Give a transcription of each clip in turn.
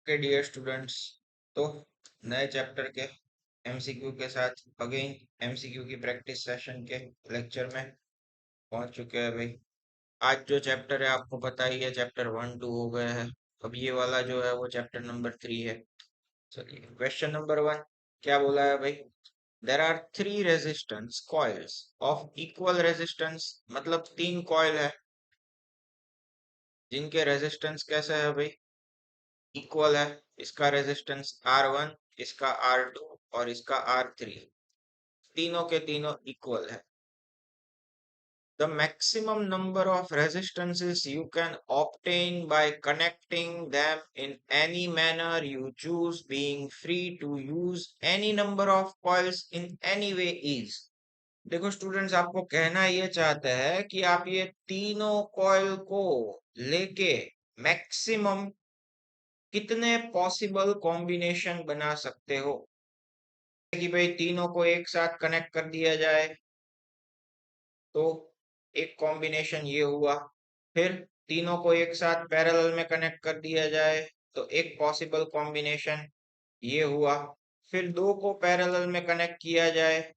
के dear students, तो नए चैप्टर के एमसीक्यू के साथ अगेन एमसीक्यू की प्रैक्टिस सेशन के लेक्चर में पहुंच चुके हैं भाई। आज जो चैप्टर है आपको पता ही है, चैप्टर 1 2 हो गया है। अब ये वाला जो है वो चैप्टर नंबर 3 है। चलिए क्वेश्चन नंबर 1 क्या बोला है भाई। There are 3 resistance coils of equal resistance, मतलब 3 कॉइल है जिनके रेजिस्टेंस कैसे है भाई, इक्वल है। इसका रेजिस्टेंस R1, इसका R2 और इसका R3, तीनों के तीनों इक्वल है। The maximum number of resistances you can obtain by connecting them in any manner you choose, being free to use any number of coils in any way is। देखो students, आपको कहना ये चाहते हैं कि आप ये तीनों कॉइल को लेके मैक्सिमम कितने पॉसिबल कॉम्बिनेशन बना सकते हो। कि भाई तीनों को एक साथ कनेक्ट कर दिया जाए तो एक कॉम्बिनेशन ये हुआ। फिर तीनों को एक साथ पैरेलल में कनेक्ट कर दिया जाए तो एक पॉसिबल कॉम्बिनेशन ये हुआ। फिर दो को पैरेलल में कनेक्ट किया जाए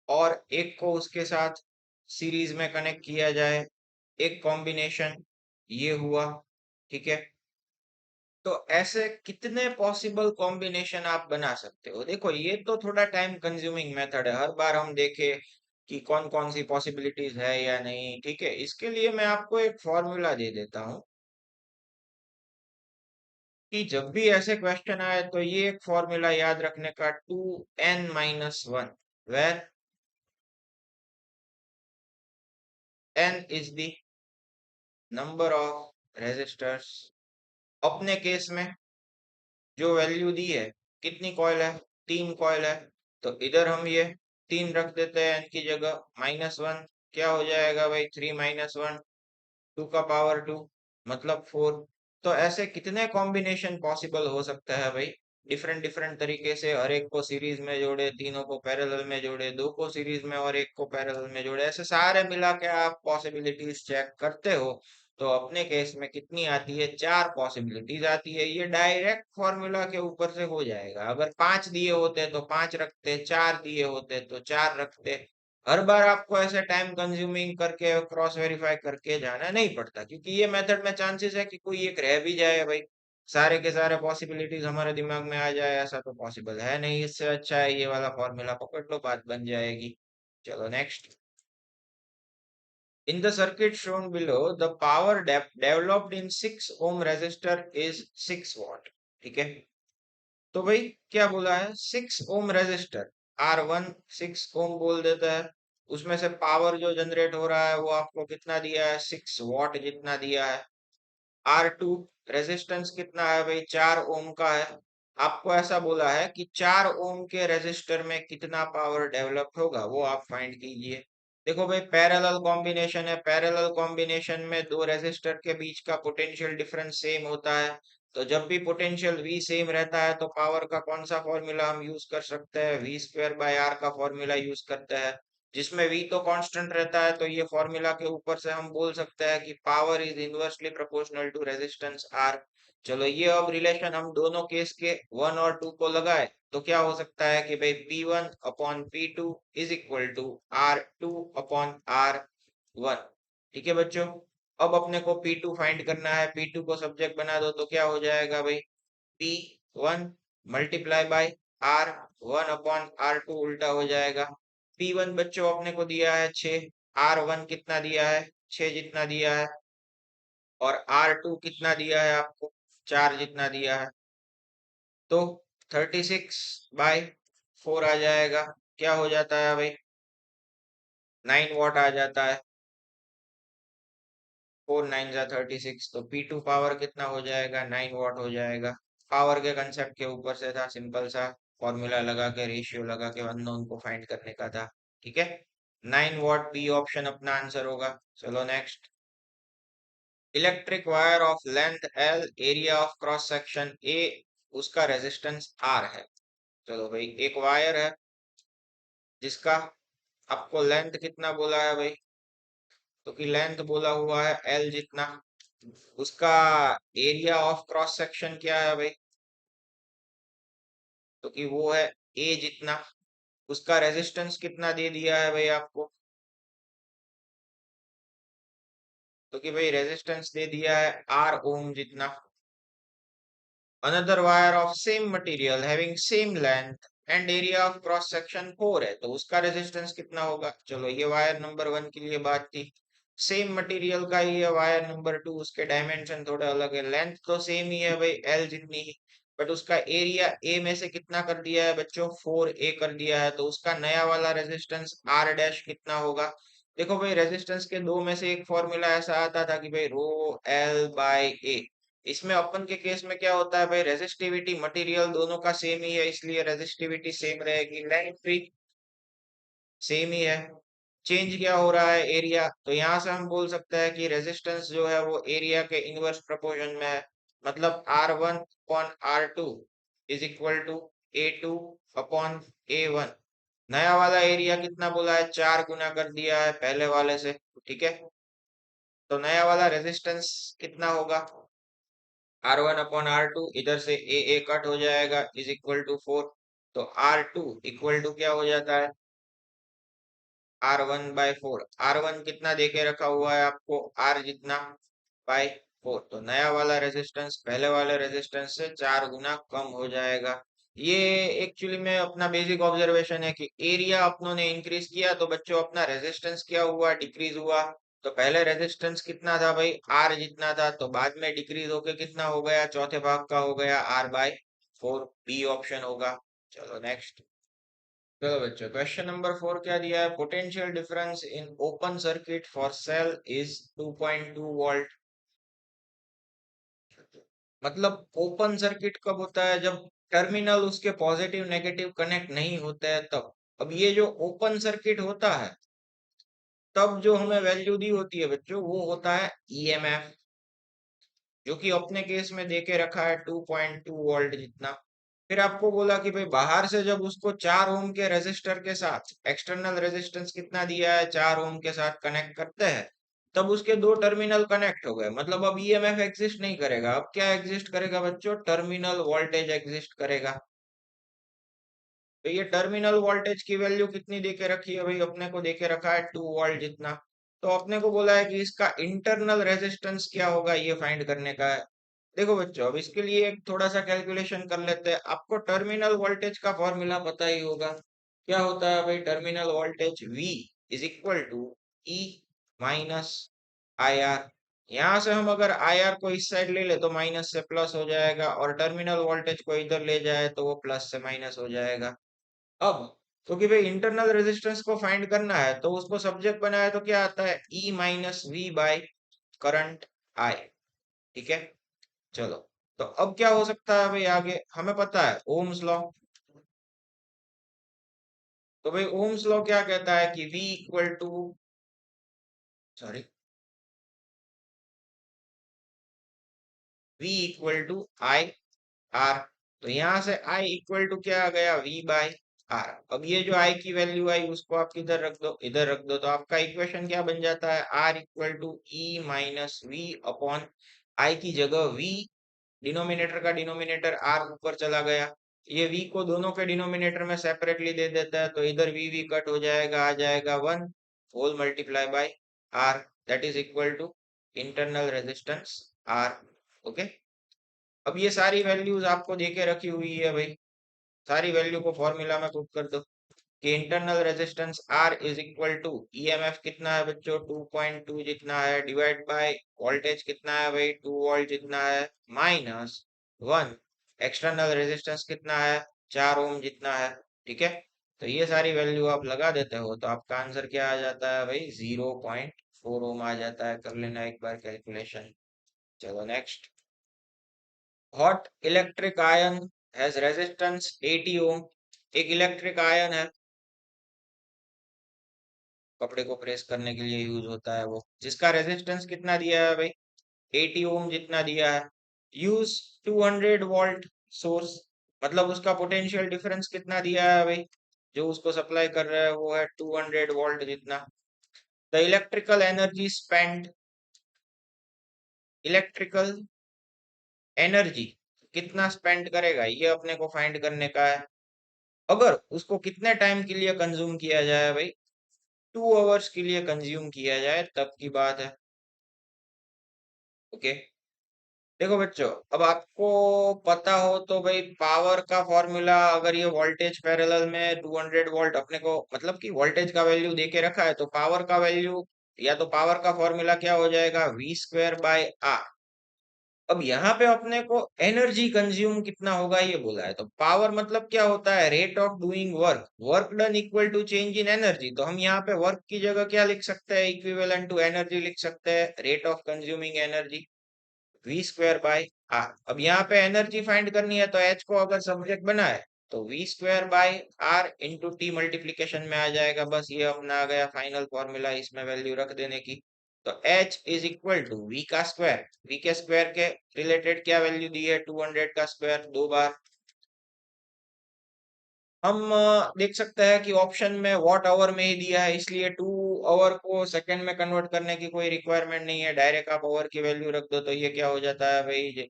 और एक को उसके साथ सीरीज में कनेक्ट किया जाए, एक कॉम्बिनेशन ये हुआ। ठीक है, तो ऐसे कितने पॉसिबल कॉम्बिनेशन आप बना सकते हो। देखो ये तो थोड़ा टाइम कंज्यूमिंग मेथड है, हर बार हम देखें कि कौन कौन सी पॉसिबिलिटीज है या नहीं। ठीक है, इसके लिए मैं आपको एक फॉर्मूला दे देता हूँ कि जब भी ऐसे क्वेश्चन आए तो ये एक फॉर्मूला याद रखने का, 2n-1, where n is the number of resistors. अपने केस में जो वैल्यू दी है, कितनी कॉइल है, 3 कॉइल है, तो इधर हम ये 3 रख देते हैं n की जगह, -1 क्या हो जाएगा भाई, 3 - 1, 2 का पावर 2 मतलब 4। तो ऐसे कितने कॉम्बिनेशन पॉसिबल हो सकता है भाई, डिफरेंट डिफरेंट तरीके से। हर एक को सीरीज में जोड़े, तीनों को पैरेलल में जोड़े, दो को सीरीज में और एक को पैरेलल में जोड़े, ऐसे सारे मिला के आप पॉसिबिलिटीज चेक करते हो तो अपने केस में कितनी आती है, 4 पॉसिबिलिटीज आती है। ये डायरेक्ट फॉर्मूला के ऊपर से हो जाएगा। अगर 5 दिए होते तो 5 रखते, 4 दिए होते तो 4 रखते। हर बार आपको ऐसे टाइम कंज्यूमिंग करके क्रॉस वेरीफाई करके जाना नहीं पड़ता, क्योंकि ये मेथड में चांसेस है कि कोई एक रह भी जाए भाई, सारे के सारे पॉसिबिलिटीज हमारे दिमाग में आ जाए, ऐसा तो पॉसिबल है नहीं। इससे अच्छा है ये वाला फॉर्मूला पकड़ लो, बात बन जाएगी। चलो next. In the circuit shown below, the power developed in 6 ohm resistor is 6 watt। ठीक है, तो भाई क्या बोला है, 6 ओम रेजिस्टर R1 6 ओम बोल देता है, उसमें से पावर जो जनरेट हो रहा है वो आपको कितना दिया है, 6 वॉट जितना दिया है। R2 रेजिस्टेंस कितना है भाई, 4 ओम का है। आपको ऐसा बोला है कि 4 ओम के रेजिस्टर में कितना पावर डेवलप होगा वो आप फाइंड कीजिए। देखो भाई पैरेलल कॉम्बिनेशन है, पैरेलल कॉम्बिनेशन में दो रेजिस्टर के बीच का पोटेंशियल डिफरेंस सेम होता है। तो जब भी पोटेंशियल V सेम रहता है तो पावर का कौन सा फॉर्मूला हम यूज कर सकते हैं, V²/R का फॉर्मूला यूज करते हैं। जिसमें V तो कांस्टेंट रहता है तो ये फॉर्मूला के ऊपर से हम बोल सकते हैं कि power is inversely proportional to resistance R। चलो ये अब रिलेशन हम दोनों केस के 1 और 2 को लगाए तो क्या हो सकता है कि भाई P1/P2 is equal to R2/R1। ठीक है बच्चों, अब अपने को P2 फाइंड करना है, P2 को सब्जेक्ट बना दो तो क्या हो जाएगा भाई, P1 मल्टीप्लाई बाय R1/R2 उल्टा हो जाएगा। P1 बच्चों अपने को दिया है 6, R1 कितना दिया है, 6 जितना दिया है, और R2 कितना दिया है आपको, 4 जितना दिया है। तो 36/4 आ जाएगा। क्या हो जाता है भाई, 9 वॉट आ जाता है। 4 9 36, तो P2 पावर कितना हो जाएगा, 9 वॉट हो जाएगा। पावर के कंसेप्ट के ऊपर से था, सिंपल सा फॉर्मूला लगा के, रेशियो लगा के अननोन को फाइंड करने का था। ठीक है, 9 वॉट बी ऑप्शन अपना आंसर होगा। चलो next. Electric wire of length L, area of cross section A, उसका रेजिस्टेंस R है। चलो भाई एक वायर है जिसका आपको लेंथ कितना बोला है भाई, तो कि लेंथ बोला हुआ है L जितना, उसका एरिया ऑफ क्रॉस सेक्शन क्या है भाई? तो कि वो है ए जितना। उसका रेजिस्टेंस कितना दे दिया है भाई आपको? तो कि भाई रेजिस्टेंस दे दिया है आर ओम जितना। Another wire of same material having same length and area of cross section 4 है, तो उसका रेजिस्टेंस कितना होगा? चलो ये वायर नंबर 1 के लिए बात थी। सेम मटेरियल का ही है वायर नंबर 2, उसके डायमेंशन थोड़ा अलग है, लेंथ तो सेम ही है भाई एल जितनी ही, बट उसका एरिया ए में से कितना कर दिया है बच्चों? 4 ए कर दिया है, तो उसका नया वाला रेजिस्टेंस आर डैश कितना होगा? देखो भाई रेजिस्टेंस के दो में से एक फॉर्मूला ऐसा आता था कि भाई रो एल बाय ए। इसमें अपन के केस में क्या होता है भाई, रेजिस्टिविटी मटेरियल दोनों का सेम ही है, इसलिए रेजिस्टिविटी सेम रहेगी, लेंथ भी सेम ही है। चेंज क्या हो रहा है? एरिया। तो यहाँ से हम बोल सकते हैं कि रेजिस्टेंस जो है वो एरिया के इनवर्स प्रोपोर्शन में है। मतलब R1 upon R2 is equal to A2 upon A1। नया वाला एरिया कितना बोला है? 4 गुना कर दिया है पहले वाले से, ठीक है। तो नया वाला रेजिस्टेंस कितना होगा? R1 अपॉन R2, इधर से ए कट हो जाएगा, इज इक्वल टू 4। तो R2 इक्वल टू क्या हो जाता है? R1/4। R1 कितना देके रखा हुआ है आपको? R जितना बाय 4। तो नया वाला रेजिस्टेंस पहले वाले रेजिस्टेंस से 4 गुना कम हो जाएगा। ये एक्चुअली में अपना बेसिक ऑब्जर्वेशन है कि एरिया अपनों ने इंक्रीज किया तो बच्चों अपना रेजिस्टेंस क्या हुआ? डिक्रीज हुआ। तो पहले रेजिस्टेंस कितना था भाई? R जितना था, तो बाद में डिक्रीज होके कितना हो गया? चौथे भाग का हो गया R/4। बी ऑप्शन होगा। चलो नेक्स्ट। चलो बच्चों क्वेश्चन नंबर 4 क्या दिया है? Potential difference in open circuit for sale is 2.2 volt. मतलब ओपन सर्किट कब होता है? जब टर्मिनल उसके पॉजिटिव नेगेटिव कनेक्ट नहीं होते हैं तब। अब ये जो ओपन सर्किट होता है तब जो हमें वैल्यू दी होती है बच्चों वो होता है ईएमएफ, जो कि अपने केस में देके रखा है 2.2 वोल्ट जितना। फिर आपको बोला कि भाई बाहर से जब उसको 4 ओम के रेजिस्टर के साथ एक्सटर्नल रेजिस्टेंस कितना दिया है 4 ओम के साथ कनेक्ट करते हैं, तब उसके दो टर्मिनल कनेक्ट हो गए, मतलब अब ईएमएफ एग्जिस्ट नहीं करेगा। अब क्या एग्जिस्ट करेगा बच्चों? टर्मिनल वोल्टेज एग्जिस्ट करेगा। तो ये टर्मिनल वोल्टेज की वैल्यू कितनी देके रखी है भाई? अपने को देके रखा है 2 वोल्ट जितना। तो अपने को बोला है कि इसका इंटरनल रेजिस्टेंस क्या होगा ये फाइंड करने का है। देखो बच्चों अब इसके लिए एक थोड़ा सा कैलकुलेशन कर लेते हैं। आपको टर्मिनल वोल्टेज का फॉर्मूला पता ही होगा। क्या होता है भाई? Terminal voltage V is equal to E minus I R. यहाँ से हम अगर आई आर को इस साइड ले ले तो माइनस से प्लस हो जाएगा, और टर्मिनल वोल्टेज को इधर ले जाए तो वो प्लस से माइनस हो जाएगा। अब क्योंकि भाई इंटरनल रेजिस्टेंस को फाइंड करना है तो उसको सब्जेक्ट बनाया तो क्या आता है? E minus V by current I, ठीक है। चलो तो अब क्या हो सकता है भाई? आगे हमें पता है ओम्स लॉ। तो भाई ओम्स लॉ क्या कहता है कि V equal to, sorry, V equal to I R. तो यहाँ से I इक्वल टू क्या आ गया? V by R. अब ये जो I की वैल्यू आई उसको आप किधर रख दो? इधर रख दो। तो आपका इक्वेशन क्या बन जाता है? R equal to E minus V upon I की जगह V, डिनोमिनेटर का डिनोमिनेटर R ऊपर चला गया, ये V को दोनों के डिनोमिनेटर में सेपरेटली दे देता है, तो इधर V कट हो जाएगा, आ जाएगा 1 whole multiply by R, that is equal to internal resistance R। Okay. अब ये सारी वैल्यूज आपको देके रखी हुई है भाई, सारी वैल्यू को फॉर्मूला में पुट कर दो कि internal resistance R is equal to EMF कितना है बच्चों? 2.2 जितना है, डिवाइड बाय वोल्टेज कितना है भाई? 2 वोल्ट जितना है, माइनस 1 एक्सटर्नल रेजिस्टेंस कितना है? 4 ओम जितना है, ठीक है। तो ये सारी वैल्यू आप लगा देते हो तो आपका आंसर क्या आ जाता है भाई? 0.4 ओम आ जाता है। कर लेना एक बार कैलकुलेशन। चलो next. Hot electric ion has resistance 80 ओम। एक इलेक्ट्रिक आयन है, कपड़े को प्रेस करने के लिए यूज होता है वो, जिसका रेजिस्टेंस कितना दिया है भाई? 80 ओम जितना दिया है। यूज 200 वोल्ट सोर्स, मतलब उसका पोटेंशियल डिफरेंस कितना दिया है भाई? जो उसको सप्लाई कर रहा है वो है 200 वोल्ट जितना। The electrical energy spend electrical energy कितना स्पेंड करेगा ये अपने को फाइंड करने का है। अगर उसको कितने टाइम के लिए कंज्यूम किया जाए भाई, 2 आवर्स के लिए कंज्यूम किया जाए तब की बात है। ओके, देखो बच्चों, अब आपको पता हो तो भाई पावर का फॉर्मूला, अगर ये वोल्टेज पैरेलल में 200 वोल्ट अपने को मतलब कि वोल्टेज का वैल्यू दे के रखा है, तो पावर का वैल्यू या तो पावर का फॉर्मूला क्या हो जाएगा, V² बाय R। अब यहाँ पे अपने को एनर्जी कंज्यूम कितना होगा ये बोला है, तो पावर मतलब क्या होता है, rate of doing work, work done equal to change in energy. तो हम यहाँ पे वर्क की जगह क्या लिख सकते हैं, इक्विवेलेंट टू एनर्जी लिख सकते हैं, रेट ऑफ कंज्यूमिंग एनर्जी V²बाय R। अब यहाँ पे एनर्जी फाइंड करनी है तो H को अगर सब्जेक्ट बना है तो V²बाय R इंटू टी मल्टीप्लीकेशन में आ जाएगा। बस ये अपना आ गया फाइनल फॉर्मूला, इसमें वैल्यू रख देने की। तो H is equal to V का स्क्वायर, V के स्क्वायर के रिलेटेड क्या वैल्यू दी है, 200 का स्क्वायर 2 बार। हम देख सकते हैं कि ऑप्शन में वॉट आवर में ही दिया है, इसलिए 2 आवर को सेकंड में कन्वर्ट करने की कोई रिक्वायरमेंट नहीं है, डायरेक्ट आप आवर की वैल्यू रख दो। तो ये क्या हो जाता है भाई,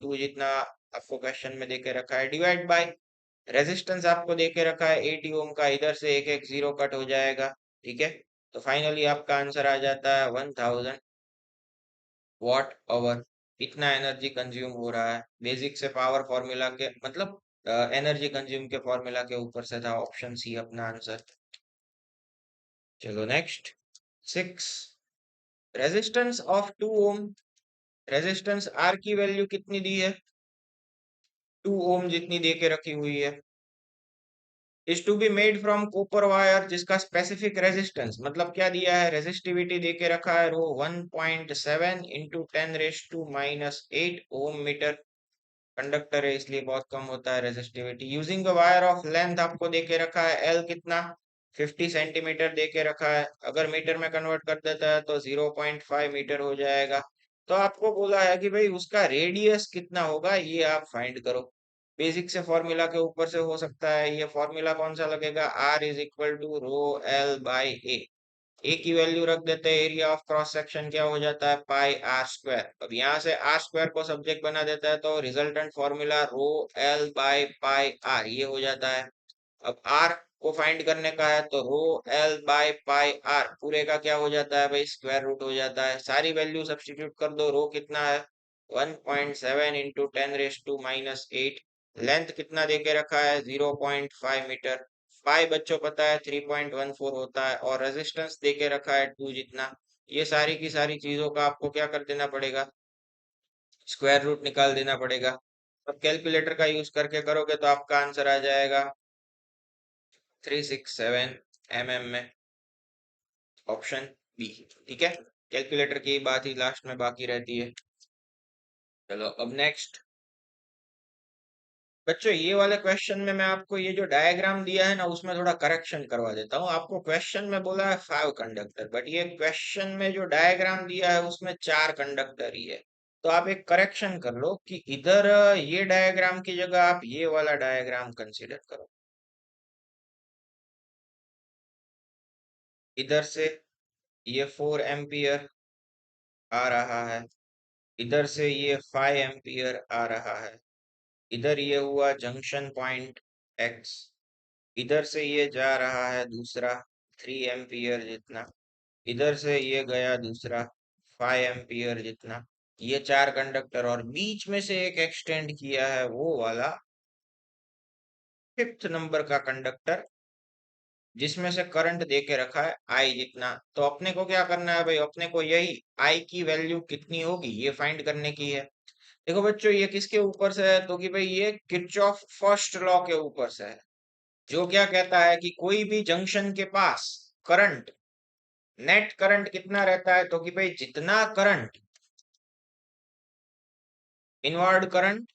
2 जितना आपको क्वेश्चन में देके रखा है, डिवाइड बाय रेजिस्टेंस आपको देके रखा है 80 ओम का, इधर से एक एक जीरो कट हो जाएगा। ठीक है, तो फाइनली आपका आंसर आ जाता है 1000 Wh। इतना एनर्जी कंज्यूम हो रहा है, बेसिक से पावर फॉर्मूला के मतलब एनर्जी कंज्यूम के फॉर्मूला के ऊपर से था, ऑप्शन सी अपना आंसर। चलो next 6, resistance of 2 ohm, resistance R की वैल्यू कितनी दी है, 2 ओम जितनी दे के रखी हुई है, is to be made from copper wire, जिसका स्पेसिफिक रेजिस्टेंस मतलब क्या दिया है, रेजिस्टिविटी दे के रखा है rho 1.7 into 10⁻⁻8 ohm metre. Conductor है इसलिए बहुत कम होता है resistivity. Using a wire of length आपको देके रखा है एल कितना, 50 सेंटीमीटर देके रखा है, अगर मीटर में कन्वर्ट कर देता है तो 0.5 मीटर हो जाएगा। तो आपको बोला है कि भाई उसका रेडियस कितना होगा ये आप फाइंड करो। बेसिक से फॉर्मूला के ऊपर से हो सकता है, ये फॉर्मूला कौन सा लगेगा, R is equal to rho L by A की वैल्यू रख देते हैं, एरिया ऑफ क्रॉस सेक्शन क्या हो जाता है, πr²। अब यहाँ से r² को सब्जेक्ट बना देता है तो resultant formula rho L by pi R ये हो जाता है। अब r को फाइंड करने का है तो rho L by pi R पूरे का क्या हो जाता है भाई, स्क्वायर रूट हो जाता है। सारी वैल्यू सब्स्टिट्यूट कर दो, रो कितना है 1.7 इंटू 10⁻⁻8, लेंथ कितना देके रखा है 0.5 मीटर, पाई बच्चों पता है 3.14 होता है, और रेजिस्टेंस देके रखा है 2 जितना। ये सारी की सारी चीजों का आपको क्या कर देना पड़ेगा, स्क्वायर रूट निकाल देना पड़ेगा। अब कैलकुलेटर का यूज करके करोगे तो आपका आंसर आ जाएगा 367 में, ऑप्शन बी। ठीक है, कैलकुलेटर की बात ही लास्ट में बाकी रहती है। चलो अब नेक्स्ट बच्चों, ये वाले क्वेश्चन में मैं आपको ये जो डायग्राम दिया है ना उसमें थोड़ा करेक्शन करवा देता हूँ। आपको क्वेश्चन में बोला है 5 कंडक्टर, बट ये क्वेश्चन में जो डायग्राम दिया है उसमें 4 कंडक्टर ही है। तो आप एक करेक्शन कर लो कि इधर ये डायग्राम की जगह आप ये वाला डायग्राम कंसीडर करो। इधर से ये 4 एम्पियर आ रहा है, इधर से ये 5 एम्पियर आ रहा है, इधर ये हुआ जंक्शन पॉइंट एक्स, इधर से ये जा रहा है दूसरा 3 एम्पियर जितना, इधर से ये गया दूसरा 5 एम्पियर जितना। ये 4 कंडक्टर, और बीच में से एक एक्सटेंड किया है वो वाला 5th नंबर का कंडक्टर, जिसमें से करंट दे के रखा है आई जितना। तो अपने को क्या करना है भाई, अपने को यही आई की वैल्यू कितनी होगी ये फाइंड करने की है। देखो बच्चों, ये किसके ऊपर से है, तो कि भाई ये किरचॉफ फर्स्ट लॉ के ऊपर से है, जो क्या कहता है कि कोई भी जंक्शन के पास करंट, नेट करंट कितना रहता है, तो कि भाई जितना current inward current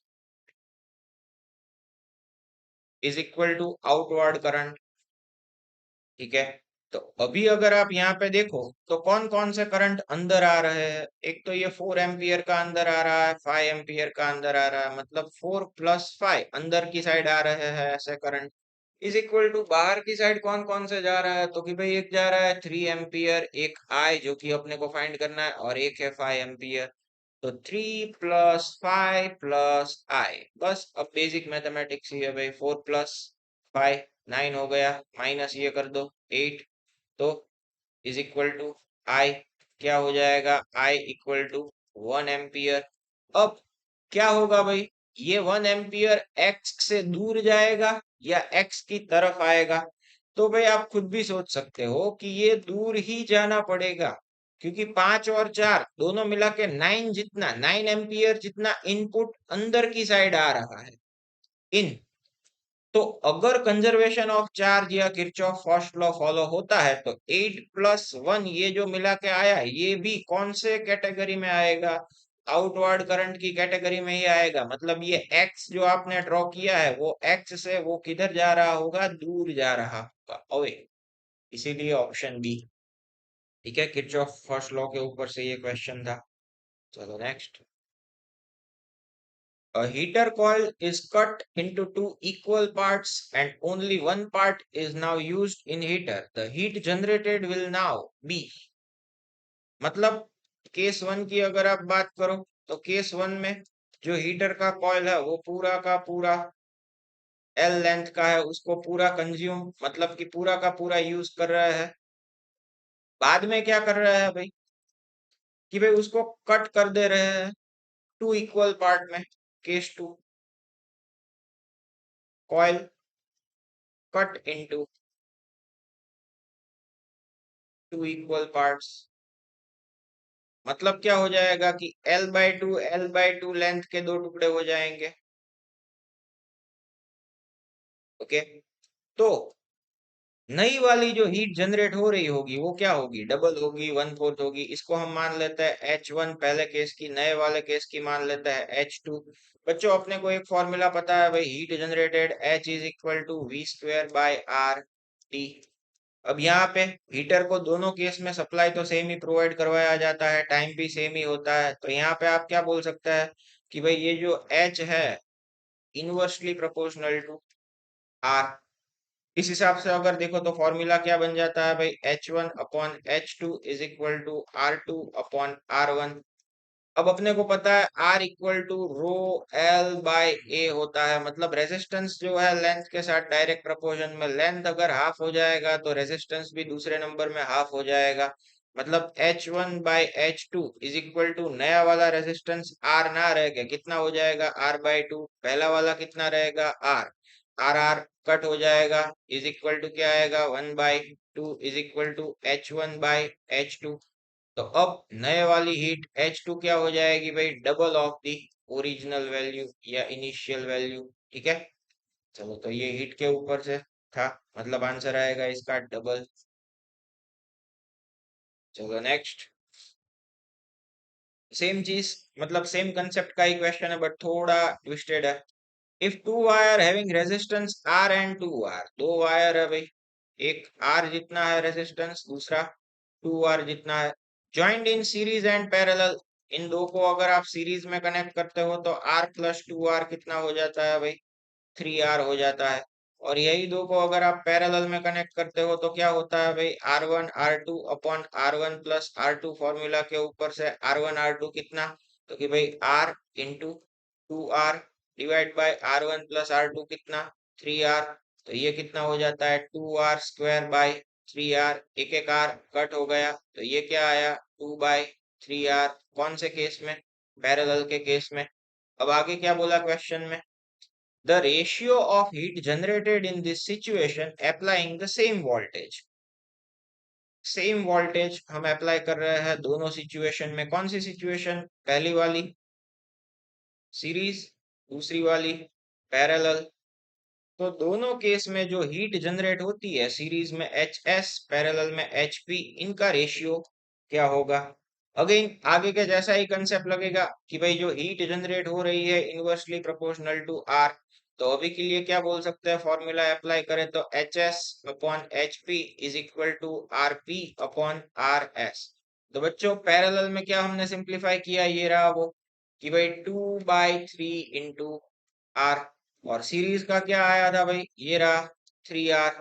is equal to outward current. ठीक है, तो अभी अगर आप यहाँ पे देखो तो कौन कौन से करंट अंदर आ रहे हैं, एक तो ये 4 एम्पियर का अंदर आ रहा है, 5 एम्पियर का अंदर आ रहा है, मतलब 4 + 5 अंदर की साइड आ रहे हैं ऐसे करंट, इज इक्वल टू बाहर की साइड कौन कौन से जा रहा है, तो कि भाई एक जा रहा है 3 एम्पियर, एक आई जो कि अपने को फाइंड करना है, और एक है 5 एम्पियर। तो 3 + 5 + I, बस अब बेसिक मैथमेटिक्स ही है भाई। 4 + 5 9 हो गया, माइनस ये कर दो 8, तो इज इक्वल टू आई क्या हो जाएगा, आई इक्वल टू 1 एम्पियर। अब क्या होगा भाई, ये 1 एम्पियर एक्स से दूर जाएगा या एक्स की तरफ आएगा? तो भाई आप खुद भी सोच सकते हो कि ये दूर ही जाना पड़ेगा, क्योंकि 5 और 4 दोनों मिला के 9 एम्पियर जितना इनपुट अंदर की साइड आ रहा है इन। तो अगर कंजर्वेशन ऑफ चार्ज या किरचॉफ फर्स्ट लॉ फॉलो होता है तो 8 + 1 ये जो मिला के आया है ये भी कौन से कैटेगरी में आएगा, आउटवर्ड करंट की कैटेगरी में ही आएगा। मतलब ये एक्स जो आपने ड्रॉ किया है वो एक्स से वो किधर जा रहा होगा, दूर जा रहा होगा, अवे। इसीलिए ऑप्शन बी ठीक है, किरचॉफ फर्स्ट लॉ के ऊपर से ये क्वेश्चन था। चलो next. A heater coil is cut into two equal parts and only one part is now used in heater. The heat generated will now be, मतलब case one की अगर आप बात करो तो केस वन में जो हीटर का कॉइल है वो पूरा का पूरा एल लेंथ का है, उसको पूरा कंज्यूम मतलब कि पूरा का पूरा यूज कर रहा है। बाद में क्या कर रहा है भाई कि भाई उसको कट कर दे रहे हैं टू इक्वल पार्ट में। Case two, coil cut into two equal parts, मतलब क्या हो जाएगा कि L/2 लेंथ के दो टुकड़े हो जाएंगे। ओके, तो नई वाली जो हीट जनरेट हो रही होगी वो क्या होगी, डबल होगी, 1/4 होगी। इसको हम मान लेते हैं H1 पहले केस की, नए वाले केस की मान लेते हैं H2। बच्चों अपने को एक फॉर्मूला पता है भाई, heat generated H is equal to V²/R T। अब यहाँ पे हीटर को दोनों केस में सप्लाई तो सेम ही प्रोवाइड करवाया जाता है, टाइम भी सेम ही होता है, तो यहाँ पे आप क्या बोल सकते हैं कि भाई ये जो H है इनवर्सली प्रोपोर्शनल टू R। इस हिसाब से अगर देखो तो फॉर्मूला क्या बन जाता है भाई, H1/H2 is equal to R2/R1। अब अपने को पता है R equal to rho L/A होता है, मतलब रेजिस्टेंस जो है लेंथ के साथ डायरेक्ट प्रोपोर्शन में, लेंथ अगर हाफ हो जाएगा तो रेजिस्टेंस भी दूसरे नंबर में हाफ हो जाएगा। मतलब H1/H2 इज इक्वल टू नया वाला रेजिस्टेंस R ना रह के कितना हो जाएगा, R/2, पहला वाला कितना रहेगा R, R कट हो जाएगा, इज इक्वल टू क्या आएगा 1/2 इज इक्वल टू H1/H2। तो अब नए वाली हीट H2 क्या हो जाएगी भाई, double of the original value या इनिशियल वैल्यू। ठीक है, चलो तो ये हीट के ऊपर से था, मतलब आंसर आएगा इसका डबल। चलो नेक्स्ट। सेम चीज, मतलब सेम कंसेप्ट का ही क्वेश्चन है बट थोड़ा ट्विस्टेड है। If two wire having resistance R and two R, दो वायर है भाई, एक आर जितना है रेजिस्टेंस, दूसरा टू आर जितना है, joint in series and parallel. इन दो को अगर आप सीरीज में कनेक्ट करते हो तो R + 2R कितना हो जाता है भाई, 3R हो जाता है। और यही दो को अगर आप पैरेलल में कनेक्ट करते हो तो क्या होता है भाई, R1R2/R1 + R2 फॉर्मूला के ऊपर से R1R2 कितना, तो कि भाई R × 2R divide by R1 + R2 कितना, 3R। तो ये कितना हो जाता है 2R² / 3R, एक एक R कट हो गया, तो ये क्या आया 2/3R। कौन से केस में, पैरेलल के केस में। अब आगे क्या बोला क्वेश्चन में, the ratio of heat generated in this situation applying the same voltage। Same voltage हम अप्लाई कर रहे हैं दोनों सिचुएशन में। कौन सी सिचुएशन, पहली वाली सीरीज, दूसरी वाली पैरेलल। तो दोनों केस में जो हीट जनरेट होती है, सीरीज में HS, पैरेलल में HP, इनका रेशियो क्या होगा। अगेन आगे के जैसा ही कंसेप्ट लगेगा कि भाई जो हीट जनरेट हो रही है इनवर्सली प्रोपोर्शनल टू R। तो अभी के लिए क्या बोल सकते हैं, फॉर्मूला अप्लाई करें तो HS/HP is equal to RP/RS। तो बच्चों पैरेलल में क्या हमने सिंप्लीफाई किया, ये रहा वो कि भाई 2/3 इंटू R। और सीरीज का क्या आया था भाई, ये रहा 3R।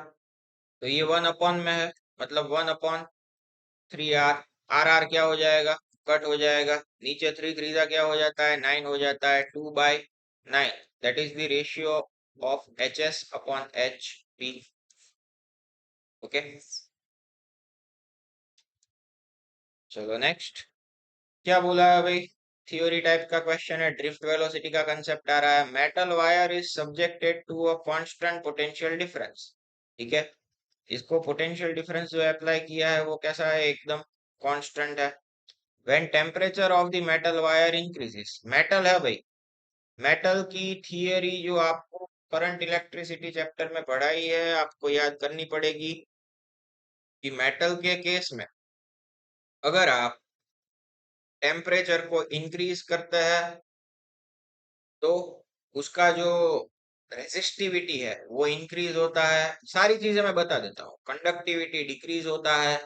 तो ये 1 अपॉन में है, मतलब 1/3R। आर आर क्या हो जाएगा, कट हो जाएगा, नीचे 3 3 क्या हो जाता है 9 हो जाता है, 2/9, that is the ratio of HS upon HP। Okay, चलो नेक्स्ट क्या बोला है भाई, थ्योरी टाइप का क्वेश्चन है, ड्रिफ्ट वेलोसिटी का कंसेप्ट आ रहा है, metal wire is subjected to a constant potential difference. ठीक है, इसको पोटेंशियल डिफरेंस जो अप्लाई किया है वो कैसा है, एकदम कांस्टेंट है। When temperature of the metal wire increases, metal है भाई, मेटल की थियरी जो आपको करंट इलेक्ट्रिसिटी चैप्टर में पढ़ाई है आपको याद करनी पड़ेगी कि मेटल के केस में अगर आप टेम्परेचर को इंक्रीज करते हैं तो उसका जो रेजिस्टिविटी है वो इंक्रीज होता है, सारी चीजें मैं बता देता हूँ, कंडक्टिविटी डिक्रीज होता है,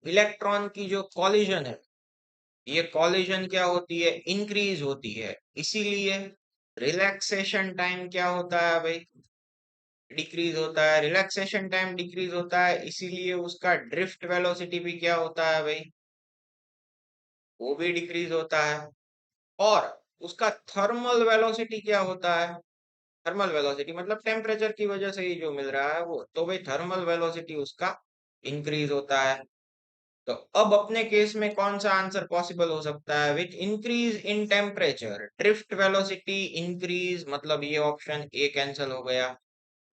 इलेक्ट्रॉन की जो कॉलिजन है ये कॉलिजन क्या होती है, इंक्रीज होती है, इसीलिए रिलैक्सेशन टाइम क्या होता है भाई, डिक्रीज होता है, रिलैक्सेशन टाइम डिक्रीज होता है, इसीलिए उसका ड्रिफ्ट वेलोसिटी भी क्या होता है भाई, वो भी डिक्रीज होता है। और उसका थर्मल वेलोसिटी क्या होता है, थर्मल वेलोसिटी मतलब टेम्परेचर की वजह से ही जो मिल रहा है वो, तो भाई थर्मल वेलोसिटी उसका इंक्रीज होता है। तो अब अपने केस में कौन सा आंसर पॉसिबल हो सकता है, with increase in temperature drift velocity increase, मतलब ये ऑप्शन ए कैंसिल हो गया,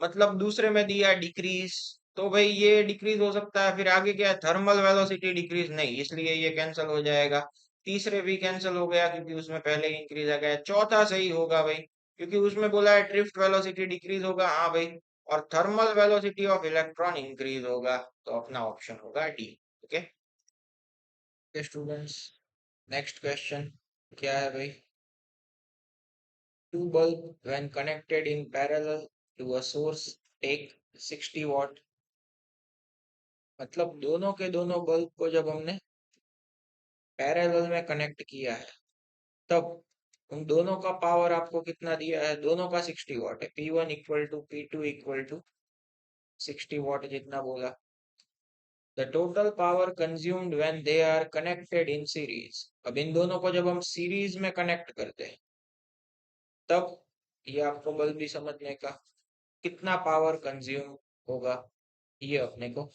मतलब दूसरे में दिया डिक्रीज, तो भाई ये डिक्रीज हो सकता है, फिर आगे क्या है थर्मल वेलोसिटी डिक्रीज नहीं, इसलिए ये कैंसिल हो जाएगा, तीसरे भी कैंसिल हो गया क्योंकि उसमें पहले इंक्रीज आ गया, चौथा सही होगा भाई क्योंकि उसमें बोला है ड्रिफ्ट वेलोसिटी डिक्रीज होगा, हाँ भाई, और thermal velocity of electron increase होगा, तो अपना ऑप्शन होगा D. Okay students, next question क्या है भाई, two bulb when connected in parallel to a source take 60 watt, मतलब दोनों के दोनों बल्ब को जब हमने पैरेलल में कनेक्ट किया है तब उन दोनों का पावर आपको कितना दिया है, दोनों का 60 वाट है, P1 equal to P2 equal to 60 watt जितना बोला। The total power consumed when they are connected in series, अब इन दोनों को जब हम सीरीज में कनेक्ट करते हैं तब ये आपको बल्ब भी समझने का कितना पावर कंज्यूम होगा ये अपने को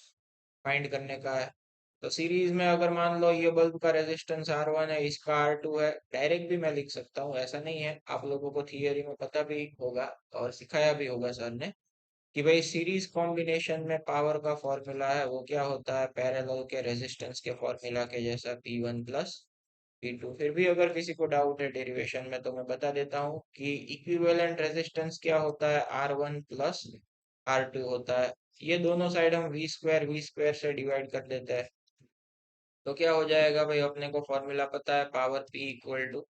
फाइंड करने का है। तो सीरीज में अगर मान लो ये बल्ब का रेजिस्टेंस R1 है, इसका R2 है, डायरेक्ट भी मैं लिख सकता हूँ, ऐसा नहीं है, आप लोगों को थियरी में पता भी होगा और सिखाया भी होगा सर ने कि भाई सीरीज कॉम्बिनेशन में पावर का फॉर्मूला है वो क्या होता है, पैरेलल के रेजिस्टेंस के फॉर्मूला के जैसा P1 प्लस P2। फिर भी अगर किसी को डाउट है डेरिवेशन में तो मैं बता देता हूँ कि इक्विवेलेंट रेजिस्टेंस क्या होता है, R1 प्लस R2 होता है, ये दोनों साइड हम वी स्क्वायर से डिवाइड कर देते हैं, तो क्या हो जाएगा भाई, अपने को फॉर्मूला पता है, power P equal to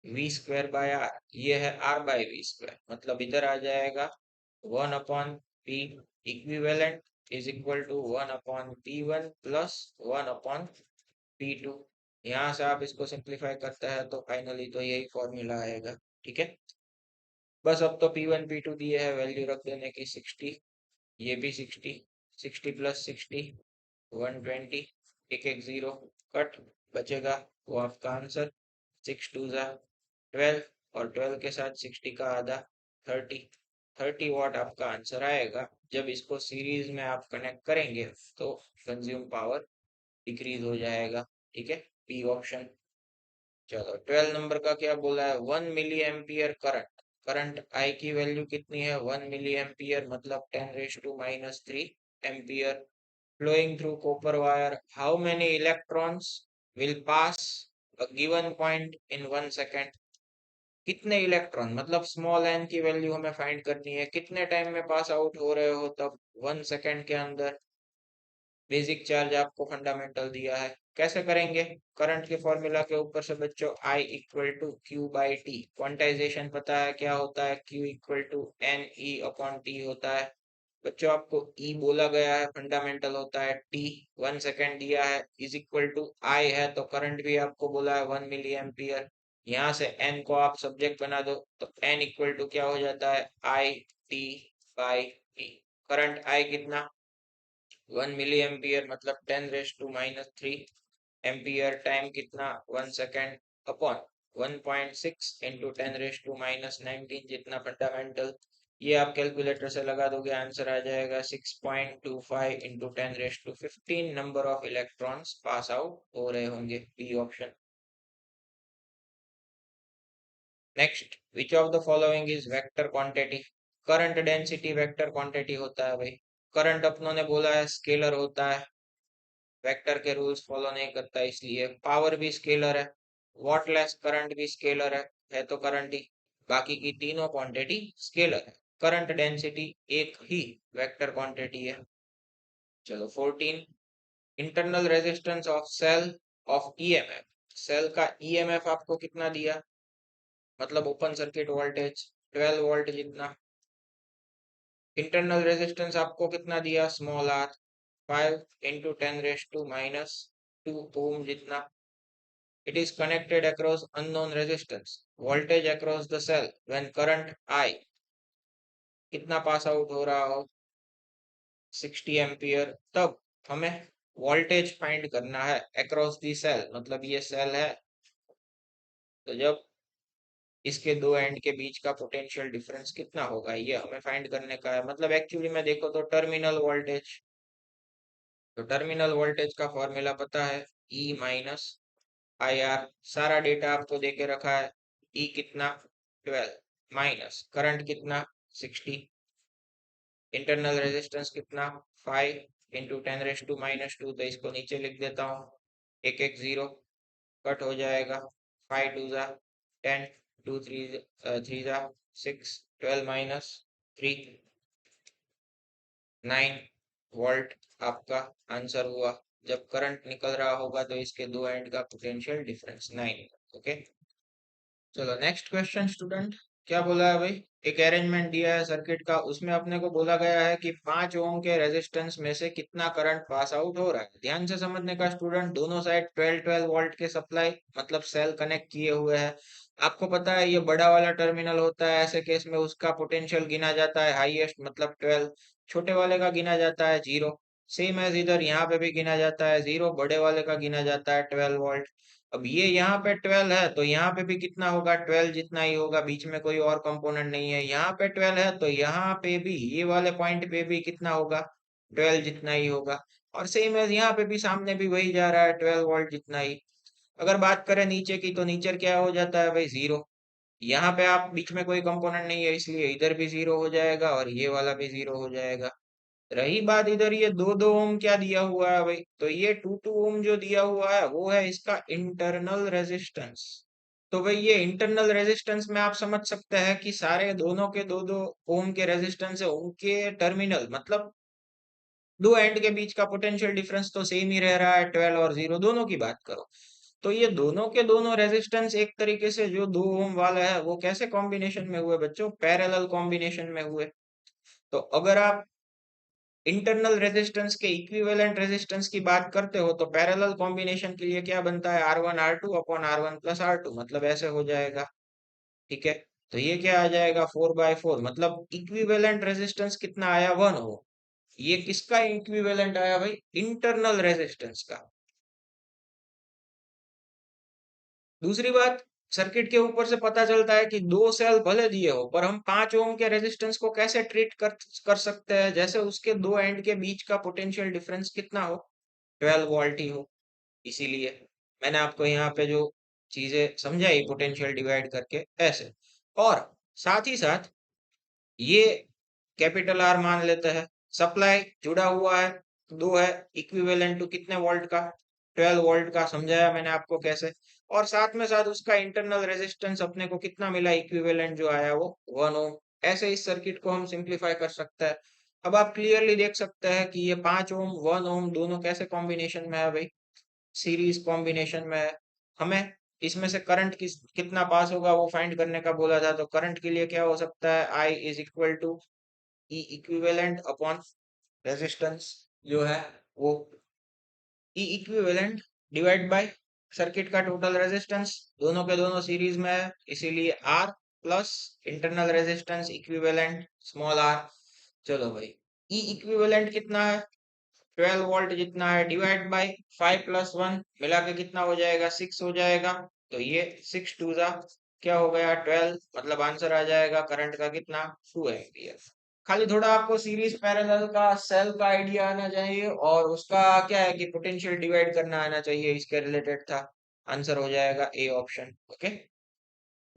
V square by R, ये है R बाय वी स्क्वायर, मतलब इधर आ जाएगा 1/P equivalent is equal to 1/P1 plus 1/P2। यहाँ से आप इसको सिंप्लीफाई करता है तो फाइनली तो यही फॉर्मूला आएगा। ठीक है, बस अब तो P1 P2 दिए है, वैल्यू रख देने की 60, ये भी 60, 60 प्लस 60 120, एक एक जीरो कट, बचेगा वो आपका आंसर, 6 2 जा 12, और 12 के साथ 60 का आधा 30, 30 वाट आपका आंसर आएगा। जब इसको सीरीज में आप कनेक्ट करेंगे तो कंज्यूम पावर डिक्रीज हो जाएगा। ठीक है, बी ऑप्शन। चलो 12 नंबर का क्या बोला है, 1 milli ampere current, current I की वैल्यू कितनी है 1 मिली एम्पियर, मतलब 10⁻³ ampere flowing through copper wire, how many electrons will pass a given point in 1 second, कितने इलेक्ट्रॉन, मतलब स्मॉल एन की वैल्यू हमें फाइंड करनी है, कितने टाइम में पास आउट हो रहे हो तब 1 सेकेंड के अंदर। बेसिक चार्ज आपको फंडामेंटल दिया है, कैसे करेंगे, करंट के फॉर्मूला के ऊपर से बच्चों I equal to Q by T, quantization पता है क्या होता है, Q इक्वल टू NE/T होता है बच्चों, आपको E बोला गया है, फंडामेंटल होता है T, 1 सेकेंड दिया है, इज इक्वल टू I है, तो करंट भी आपको बोला है 1 मिली एम्पियर, यहाँ से N को आप सब्जेक्ट बना दो तो N इक्वल टू क्या हो जाता है I/T, करंट I कितना 1 मिली एम्पियर, मतलब 10⁻³ एम्पियर टाइम कितना 1 सेकेंड अपॉन 1.6 इंटू 10⁻⁻19 जितना फंडामेंटल। ये आप कैलकुलेटर से लगा दोगे, आंसर आ जाएगा 6.25 into 10⁻15 number of electrons pass out हो रहे होंगे, B option. Next, which of the following is vector quantity? Current density vector quantity होता है भाई। करंट अपनों ने बोला है स्केलर होता है, वेक्टर के रूल्स फॉलो नहीं करता, इसलिए पावर भी स्केलर है, वॉटलेस करंट भी स्केलर है तो करंट ही। बाकी की तीनों क्वांटिटी स्केलर है, करंट डेंसिटी एक ही वेक्टर क्वांटिटी है। चलो 14, internal resistance of cell of EMF. Cell का ईएमएफ आपको कितना दिया, मतलब ओपन सर्किट वोल्टेज 12 वोल्ट जितना। इंटरनल रेजिस्टेंस आपको कितना दिया, स्मॉल आर 5 इंटू 10⁻⁻2 ओम जितना। It is connected across unknown resistance. Voltage across the cell when current I कितना पास आउट हो रहा हो 60 एम्पियर। तब हमें वोल्टेज फाइंड करना है अक्रॉस दी सेल, मतलब ये सेल है, तो जब इसके दो एंड के बीच का पोटेंशियल डिफरेंस कितना होगा ये हमें फाइंड करने का है। मतलब एक्चुअली में देखो तो टर्मिनल वोल्टेज, तो टर्मिनल वोल्टेज का फॉर्मूला पता है, ई माइनस आई आर। सारा डेटा आपको देके रखा है। ई कितना 12 माइनस करंट कितना 60, इंटरनल रेजिस्टेंस कितना 5 इंटू 10⁻⁻2, तो इसको नीचे लिख देता हूँ, एक एक जीरो कट हो जाएगा, 5 टू जा 10, 2 3 जा 6, 12 माइनस 3 9 वोल्ट आपका आंसर हुआ। जब करंट निकल रहा होगा तो इसके दो एंड का पोटेंशियल डिफरेंस 9। ओके, चलो नेक्स्ट क्वेश्चन स्टूडेंट। क्या बोला है भाई, एक अरेंजमेंट दिया है सर्किट का, उसमें अपने को बोला गया है कि 5 ओम के रेजिस्टेंस में से कितना करंट पास आउट हो रहा है। ध्यान से समझने का स्टूडेंट, दोनों साइड 12 वोल्ट के सप्लाई मतलब सेल कनेक्ट किए हुए हैं। आपको पता है ये बड़ा वाला टर्मिनल होता है, ऐसे केस में उसका पोटेंशियल गिना जाता है हाईएस्ट मतलब 12, छोटे वाले का गिना जाता है 0। सेम एज इधर यहाँ पे भी गिना जाता है 0, बड़े वाले का गिना जाता है 12 वोल्ट। अब ये यहाँ पे 12 है तो यहाँ पे भी कितना होगा 12 जितना ही होगा, बीच में कोई और कंपोनेंट नहीं है। यहाँ पे 12 है तो यहाँ पे भी ये वाले पॉइंट पे भी कितना होगा 12 जितना ही होगा। और सेम है यहाँ पे भी, सामने भी वही जा रहा है 12 वोल्ट जितना ही। अगर बात करें नीचे की तो नीचे क्या हो जाता है भाई 0। यहाँ पे आप बीच में कोई कंपोनेंट नहीं है इसलिए इधर भी 0 हो जाएगा और ये वाला भी 0 हो जाएगा। रही बात इधर ये 2 ओम क्या दिया हुआ है भाई, तो ये 2 ओम जो दिया हुआ है वो है इसका इंटरनल रेजिस्टेंस। तो भाई ये इंटरनल रेजिस्टेंस में आप समझ सकते हैं कि सारे दोनों के 2 ओम के रेजिस्टेंस है, उनके टर्मिनल मतलब दो एंड के बीच का पोटेंशियल डिफरेंस तो सेम ही रह रहा है, 12 और 0 दोनों की बात करो। तो ये दोनों के दोनों रेजिस्टेंस एक तरीके से जो 2 ओम वाला है वो कैसे कॉम्बिनेशन में हुए बच्चों, पैरेलल कॉम्बिनेशन में हुए। तो अगर आप इंटरनल रेजिस्टेंस के इक्विवेलेंट रेजिस्टेंस की बात करते हो तो पैरेलल कॉम्बिनेशन के लिए क्या बनता है, R1 R2 upon R1 plus R2, मतलब ऐसे हो जाएगा। ठीक है, तो ये क्या आ जाएगा 4/4, मतलब इक्विवेलेंट रेजिस्टेंस कितना आया 1 हो। ये किसका इक्विवेलेंट आया भाई, इंटरनल रेजिस्टेंस का। दूसरी बात, सर्किट के ऊपर से पता चलता है कि दो सेल भले दिए हो पर हम 5 ओम के रेजिस्टेंस को कैसे ट्रीट कर सकते हैं, जैसे उसके दो एंड के बीच का पोटेंशियल डिफरेंस कितना हो 12 वोल्ट ही हो। इसीलिए मैंने आपको यहाँ पे जो चीजें समझाई पोटेंशियल डिवाइड करके ऐसे। और साथ ही साथ ये कैपिटल आर मान लेते हैं, सप्लाई जुड़ा हुआ है, दो है, इक्विवेलेंट टू कितने वोल्ट का 12 वोल्ट का, समझाया मैंने आपको कैसे। और साथ में साथ उसका इंटरनल रेजिस्टेंस अपने को कितना मिला इक्विवेलेंट जो आया वो 1 ओम। ऐसे इस सर्किट को हम सिंप्लीफाई कर सकते हैं। अब आप क्लियरली देख सकते हैं कि ये 5 ओम 1 ओम दोनों कैसे कॉम्बिनेशन में है भाई, सीरीज कॉम्बिनेशन में है। हमें इसमें से करंट कितना पास होगा वो फाइंड करने का बोला था, तो करंट के लिए क्या हो सकता है, I is equal to E equivalent upon resistance जो है वो E equivalent divide by circuit का टोटल रेजिस्टेंस, दोनों के दोनों सीरीज में है इसीलिए R plus internal resistance equivalent small R. चलो भाई, ई इक्विवेलेंट कितना है 12 वोल्ट जितना है डिवाइड बाय 5 प्लस 1 मिला के कितना हो जाएगा 6 हो जाएगा। तो ये 6 टू जा क्या हो गया 12, मतलब आंसर आ जाएगा करंट का कितना 2 एम्पियर। खाली थोड़ा आपको सीरीज पैरेलल का सेल का आइडिया आना चाहिए और उसका क्या है कि पोटेंशियल डिवाइड करना आना चाहिए, इसके रिलेटेड था। आंसर हो जाएगा A option. Okay.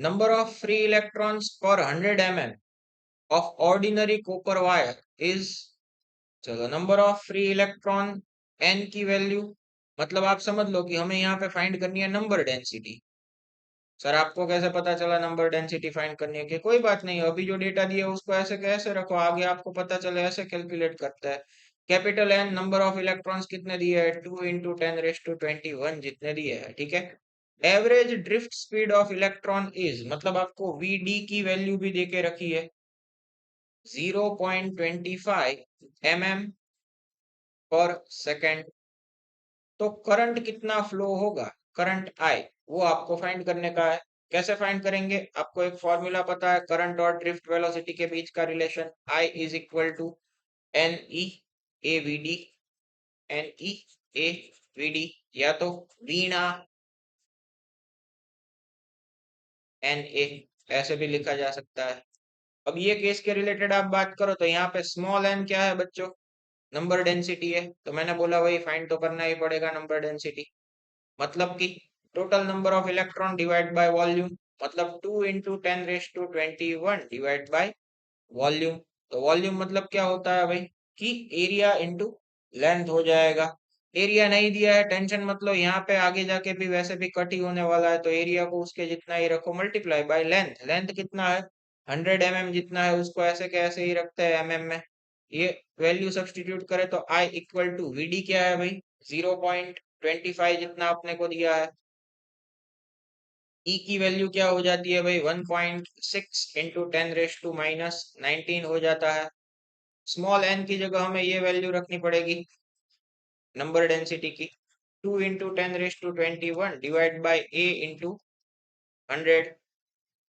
Number of free electrons पर 100 mm of ordinary copper wire is, चलो number of free electron N की वैल्यू, मतलब आप समझ लो कि हमें यहाँ पे फाइंड करनी है नंबर डेंसिटी। सर आपको कैसे पता चला नंबर डेंसिटी फाइंड करनी है? कि कोई बात नहीं, अभी जो डेटा दिया है उसको ऐसे कैसे रखो, आगे आपको पता चले ऐसे कैलकुलेट करता है। Capital N number of electrons कितने दिए है 2 × 10⁻21 जितने दिए है, ठीक है। Average drift speed of electron is, मतलब आपको वीडी की वैल्यू भी देके रखी है 0.25 mm पर सेकेंड। तो करंट कितना फ्लो होगा, करंट आई, वो आपको फाइंड करने का है। कैसे फाइंड करेंगे? आपको एक फॉर्मूला पता है करंट और ड्रिफ्ट वेलोसिटी के बीच का relation, I is equal to N E A V D, N E A V D, या तो वीणा एन ए, ऐसे भी लिखा जा सकता है। अब ये केस के रिलेटेड आप बात करो तो यहाँ पे स्मॉल एन क्या है बच्चों, नंबर डेंसिटी है। तो मैंने बोला वही फाइंड तो करना ही पड़ेगा नंबर डेंसिटी, मतलब कि total number of electron divide by volume, मतलब 2 × 10⁻21 डिवाइड बाय वॉल्यूम। तो वॉल्यूम मतलब क्या होता है भाई कि एरिया इंटू लेंथ हो जाएगा। एरिया नहीं दिया है टेंशन, मतलब यहाँ पे आगे जाके भी वैसे भी कट ही होने वाला है, तो एरिया को उसके जितना ही रखो मल्टीप्लाई बाय लेंथ। लेंथ कितना है 100 mm जितना है, उसको ऐसे कैसे ही रखते हैं mm में। ये वैल्यू सब्सटीट्यूट करे तो I equal to we D क्या है भाई 0.25 जितना अपने को दिया है। ई की वैल्यू क्या हो जाती है भाई 1.6 × 10⁻−19 हो जाता है। स्मॉल एन की जगह हमें ये वैल्यू रखनी पड़ेगी नंबर डेंसिटी की 2 × 10⁻21 divide by A into 100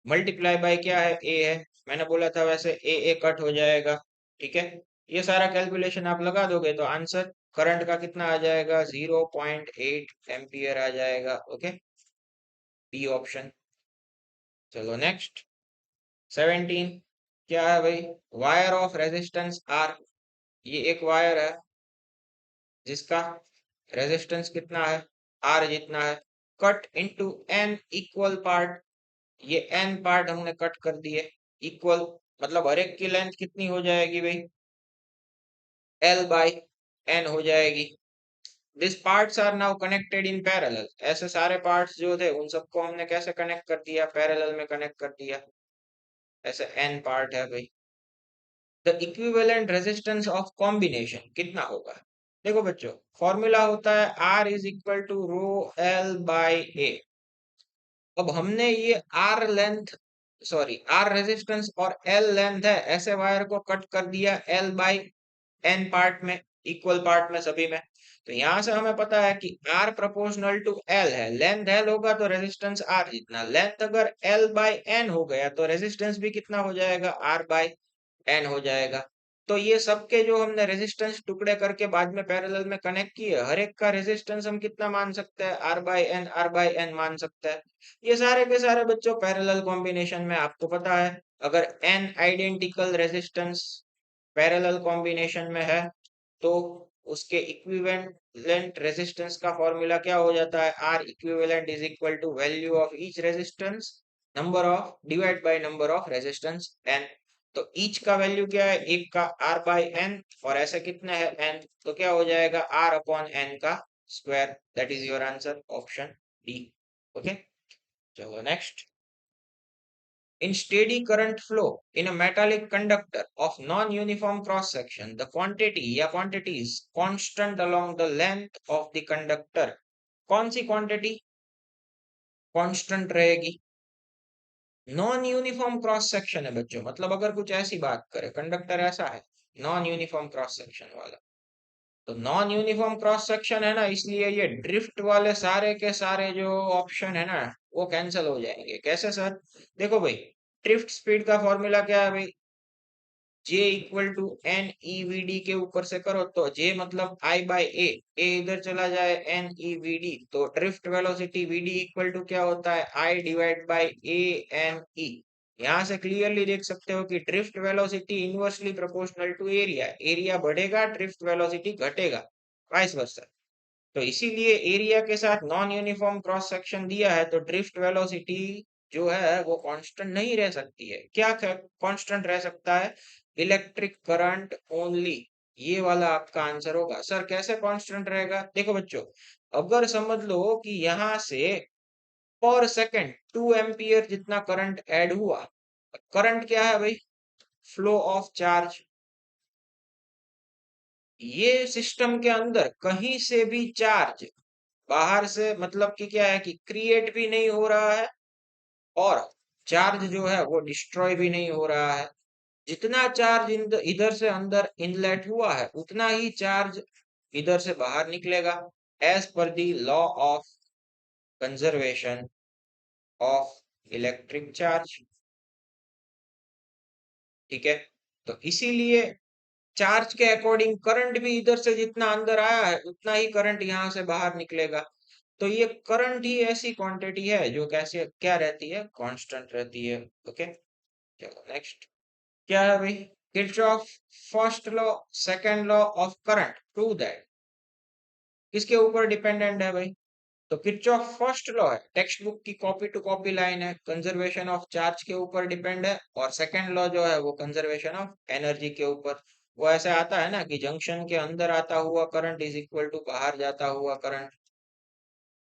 multiply by क्या है ए है, मैंने बोला था वैसे ए कट हो जाएगा, ठीक है। ये सारा कैलकुलेशन आप लगा दोगे तो आंसर करंट का कितना आ जाएगा 0.8 एम्पियर आ जाएगा। Okay, B option. चलो नेक्स्ट 17 क्या है भाई, वायर ऑफ रेजिस्टेंस आर। ये एक वायर है जिसका रेजिस्टेंस कितना है आर जितना है, cut into N equal part. ये एन पार्ट हमने कट कर दिए इक्वल, मतलब हर एक की लेंथ कितनी हो जाएगी भाई एल बाई एन हो जाएगी। This parts are now connected in parallel, ऐसे सारे पार्ट्स जो थे उन सबको हमने कैसे कनेक्ट कर दिया, पैरेलल में कनेक्ट कर दिया। ऐसे एन पार्ट है भाई। The equivalent resistance of combination कितना होगा? देखो बच्चों, फॉर्मूला होता है R is equal to rho L by A. अब हमने ये R length, sorry R resistance और एल लेंथ है, ऐसे वायर को कट कर दिया एल बाई एन पार्ट में, इक्वल पार्ट में सभी में। तो यहां से हमें पता है कि आर प्रोपोर्शनल टू एल है, लेंथ एल होगा तो रेजिस्टेंस आर जितना, लेंथ अगर एल बाई एन हो गया तो रेजिस्टेंस भी कितना हो जाएगा आर बाई एन हो जाएगा। तो ये सबके जो हमने रेजिस्टेंस टुकड़े करके बाद में पैरेलल में कनेक्ट किए, हर एक का रेजिस्टेंस हम कितना मान सकते हैं आर बाई एन मान सकते हैं। ये सारे के सारे बच्चों पैरेलल कॉम्बिनेशन में आपको पता है, अगर N identical resistance parallel combination में है तो उसके इक्विवेलेंट रेजिस्टेंस का फॉर्मूला क्या हो जाता है, R equivalent is equal to value of each resistance number of divide by number of resistance N. तो ईच का वैल्यू क्या है, एक का आर बाई एन, और ऐसे कितने है एन, तो क्या हो जाएगा आर अपॉन एन का square. That is your answer option D. Okay, चलो next. In steady current flow in a metallic conductor of non-uniform cross-section, the quantity या quantities constant along the length of the conductor, कौन सी quantity constant रहेगी? Non uniform cross section है बच्चों, मतलब अगर कुछ ऐसी बात करें कंडक्टर ऐसा है नॉन यूनिफॉर्म क्रॉस सेक्शन वाला, तो नॉन यूनिफॉर्म क्रॉस सेक्शन है ना, इसलिए ये ड्रिफ्ट वाले सारे के सारे जो ऑप्शन है ना वो कैंसिल हो जाएंगे। कैसे सर? देखो भाई, ड्रिफ्ट स्पीड का फॉर्मूला क्या है भाई J equal to N EVD के ऊपर से करो तो J मतलब I बाय ए इधर चला जाए एन ईवीडी, तो drift velocity VD equal to क्या होता है I divide by A N E. यहाँ से क्लियरली देख सकते हो कि drift velocity inversely proportional to area, area बढ़ेगा ड्रिफ्ट वेलोसिटी घटेगा, वाइस वर्सा। तो इसीलिए एरिया के साथ नॉन यूनिफॉर्म क्रॉस सेक्शन दिया है तो ड्रिफ्ट वेलोसिटी जो है वो कांस्टेंट नहीं रह सकती है। क्या कांस्टेंट रह सकता है? Electric current only. ये वाला आपका आंसर होगा। सर कैसे कांस्टेंट रहेगा? देखो बच्चों, अगर समझ लो कि यहाँ से पर सेकंड 2 एम्पियर जितना करंट ऐड हुआ, करंट क्या है भाई? Flow of charge. ये सिस्टम के अंदर कहीं से भी चार्ज बाहर से मतलब कि क्या है कि क्रिएट भी नहीं हो रहा है और चार्ज जो है वो डिस्ट्रॉय भी नहीं हो रहा है। जितना चार्ज इधर से अंदर इनलेट हुआ है उतना ही चार्ज इधर से बाहर निकलेगा, एज पर the law of conservation of electric charge. ठीक है, तो इसीलिए चार्ज के अकॉर्डिंग करंट भी इधर से जितना अंदर आया है उतना ही करंट यहाँ से बाहर निकलेगा। तो ये करंट ही ऐसी क्वांटिटी है जो कैसे क्या रहती है? कांस्टेंट रहती है। ओके, चलो नेक्स्ट। क्या है भाई? Kirchhoff first law second law of current prove that. किसके ऊपर डिपेंडेंट है भाई? तो किरचॉफ फर्स्ट लॉ है, टेक्स्ट बुक की कॉपी टू कॉपी लाइन है, कंजर्वेशन ऑफ चार्ज के ऊपर डिपेंड है। और सेकंड लॉ जो है वो कंजर्वेशन ऑफ एनर्जी के ऊपर। वो ऐसे आता है ना कि जंक्शन के अंदर आता हुआ करंट इज इक्वल टू बाहर जाता हुआ करंट।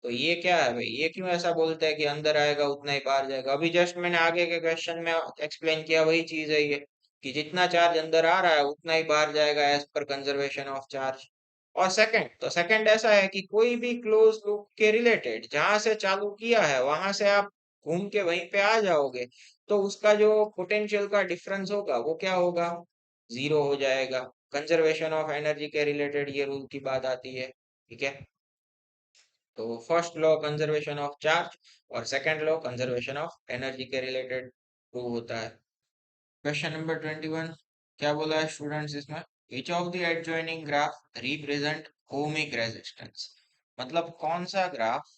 तो ये क्या है भाई? ये क्यों ऐसा बोलते हैं कि अंदर आएगा उतना ही बाहर जाएगा? अभी जस्ट मैंने आगे के क्वेश्चन में एक्सप्लेन किया, वही चीज है ये, कि जितना चार्ज अंदर आ रहा है उतना ही बाहर जाएगा एज पर कंजर्वेशन ऑफ चार्ज। और सेकंड, तो सेकंड ऐसा है कि कोई भी क्लोज लूप के रिलेटेड जहां से चालू किया है वहां से आप घूम के वहीं पे आ जाओगे, तो उसका जो पोटेंशियल का डिफरेंस होगा वो क्या होगा? जीरो हो जाएगा। कंजर्वेशन ऑफ एनर्जी के रिलेटेड ये रूल की बात आती है। ठीक है, तो first law conservation of charge और second law conservation of energy के रिलेटेड प्रूव होता है। क्वेश्चन नंबर 21, क्या बोला है स्टूडेंट्स इसमें? Each of the adjoining graph represent ohmic resistance. मतलब कौन सा ग्राफ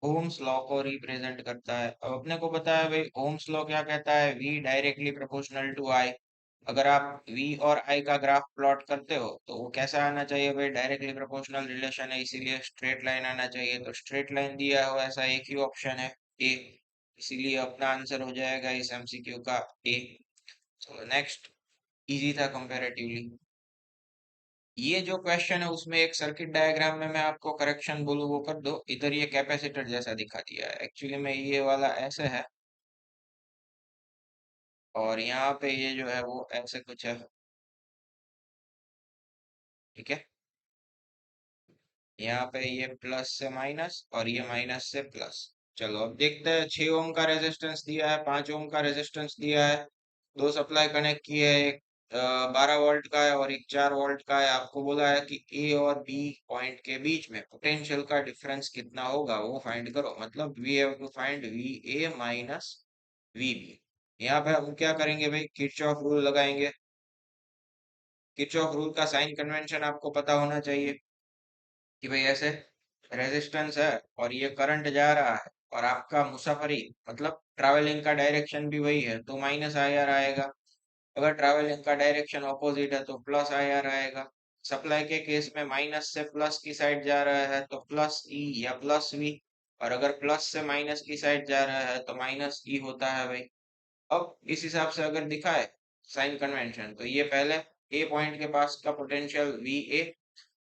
ओम्स लॉ को रिप्रेजेंट करता है? अब अपने को पता है भाई ओम्स लॉ क्या कहता है, V directly proportional to I। अगर आप V और I का ग्राफ प्लॉट करते हो तो वो कैसा आना चाहिए भाई? डायरेक्टली प्रोपोर्शनल रिलेशन है इसीलिए स्ट्रेट लाइन आना चाहिए। तो स्ट्रेट लाइन दिया हो ऐसा एक ही ऑप्शन है A, इसीलिए अपना आंसर हो जाएगा इस MCQ का A। चलो नेक्स्ट, इजी था कंपैरेटिवली। ये जो क्वेश्चन है उसमें एक सर्किट डायग्राम में मैं आपको करेक्शन बोलूँ वो कर दो। इधर ये कैपेसिटर जैसा दिखा दिया है, एक्चुअली में ये वाला ऐसे है और यहाँ पे ये जो है वो ऐसे कुछ है। ठीक है, यहाँ पे ये प्लस से माइनस और ये माइनस से प्लस। चलो अब देखते हैं। 6 ओम का रेजिस्टेंस दिया है, 5 ओम का रेजिस्टेंस दिया है, दो सप्लाई कनेक्ट किए है, एक 12 वोल्ट का है और एक 4 वोल्ट का है। आपको बोला है कि ए और बी पॉइंट के बीच में पोटेंशियल का डिफरेंस कितना होगा वो फाइंड करो। मतलब we have to find V A minus V B. यहाँ पे हम क्या करेंगे भाई? किरचॉफ रूल लगाएंगे। किरचॉफ रूल का साइन कन्वेंशन आपको पता होना चाहिए कि भाई ऐसे रेजिस्टेंस है और ये करंट जा रहा है और आपका मुसाफरी मतलब ट्रैवलिंग का डायरेक्शन भी वही है तो माइनस आई आर आएगा। अगर ट्रैवलिंग का डायरेक्शन ऑपोजिट है तो प्लस आई आर आएगा। सप्लाई के केस में माइनस से प्लस की साइड जा रहा है तो प्लस ई या प्लस वी, और अगर प्लस से माइनस की साइड जा रहा है तो माइनस ई होता है भाई। अब इस हिसाब से अगर दिखाए साइन कन्वेंशन तो ये पहले ए पॉइंट के पास का पोटेंशियल वी ए,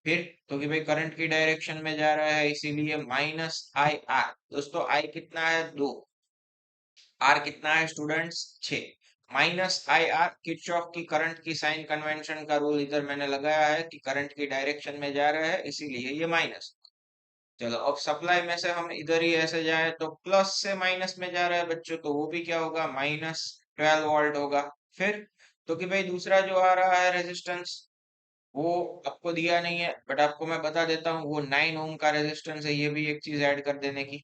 फिर तो कि भाई करंट की डायरेक्शन में जा रहा है इसीलिए माइनस आई आर। दोस्तों आई कितना है? 2। आर कितना है students? 6। Minus I are Kirchhoff की करंट की साइन कन्वेंशन का रूल इधर मैंने लगाया है कि करंट की डायरेक्शन में जा रहा है इसीलिए ये माइनस। चलो अब सप्लाई में से हम इधर ही ऐसे जाए तो प्लस से माइनस में जा रहा है बच्चों, तो वो भी क्या होगा? माइनस 12 वोल्ट होगा। फिर तो कि भाई दूसरा जो आ रहा है रेजिस्टेंस वो आपको दिया नहीं है बट आपको मैं बता देता हूँ, वो 9 ओम का रेजिस्टेंस है। ये भी एक चीज ऐड कर देने की।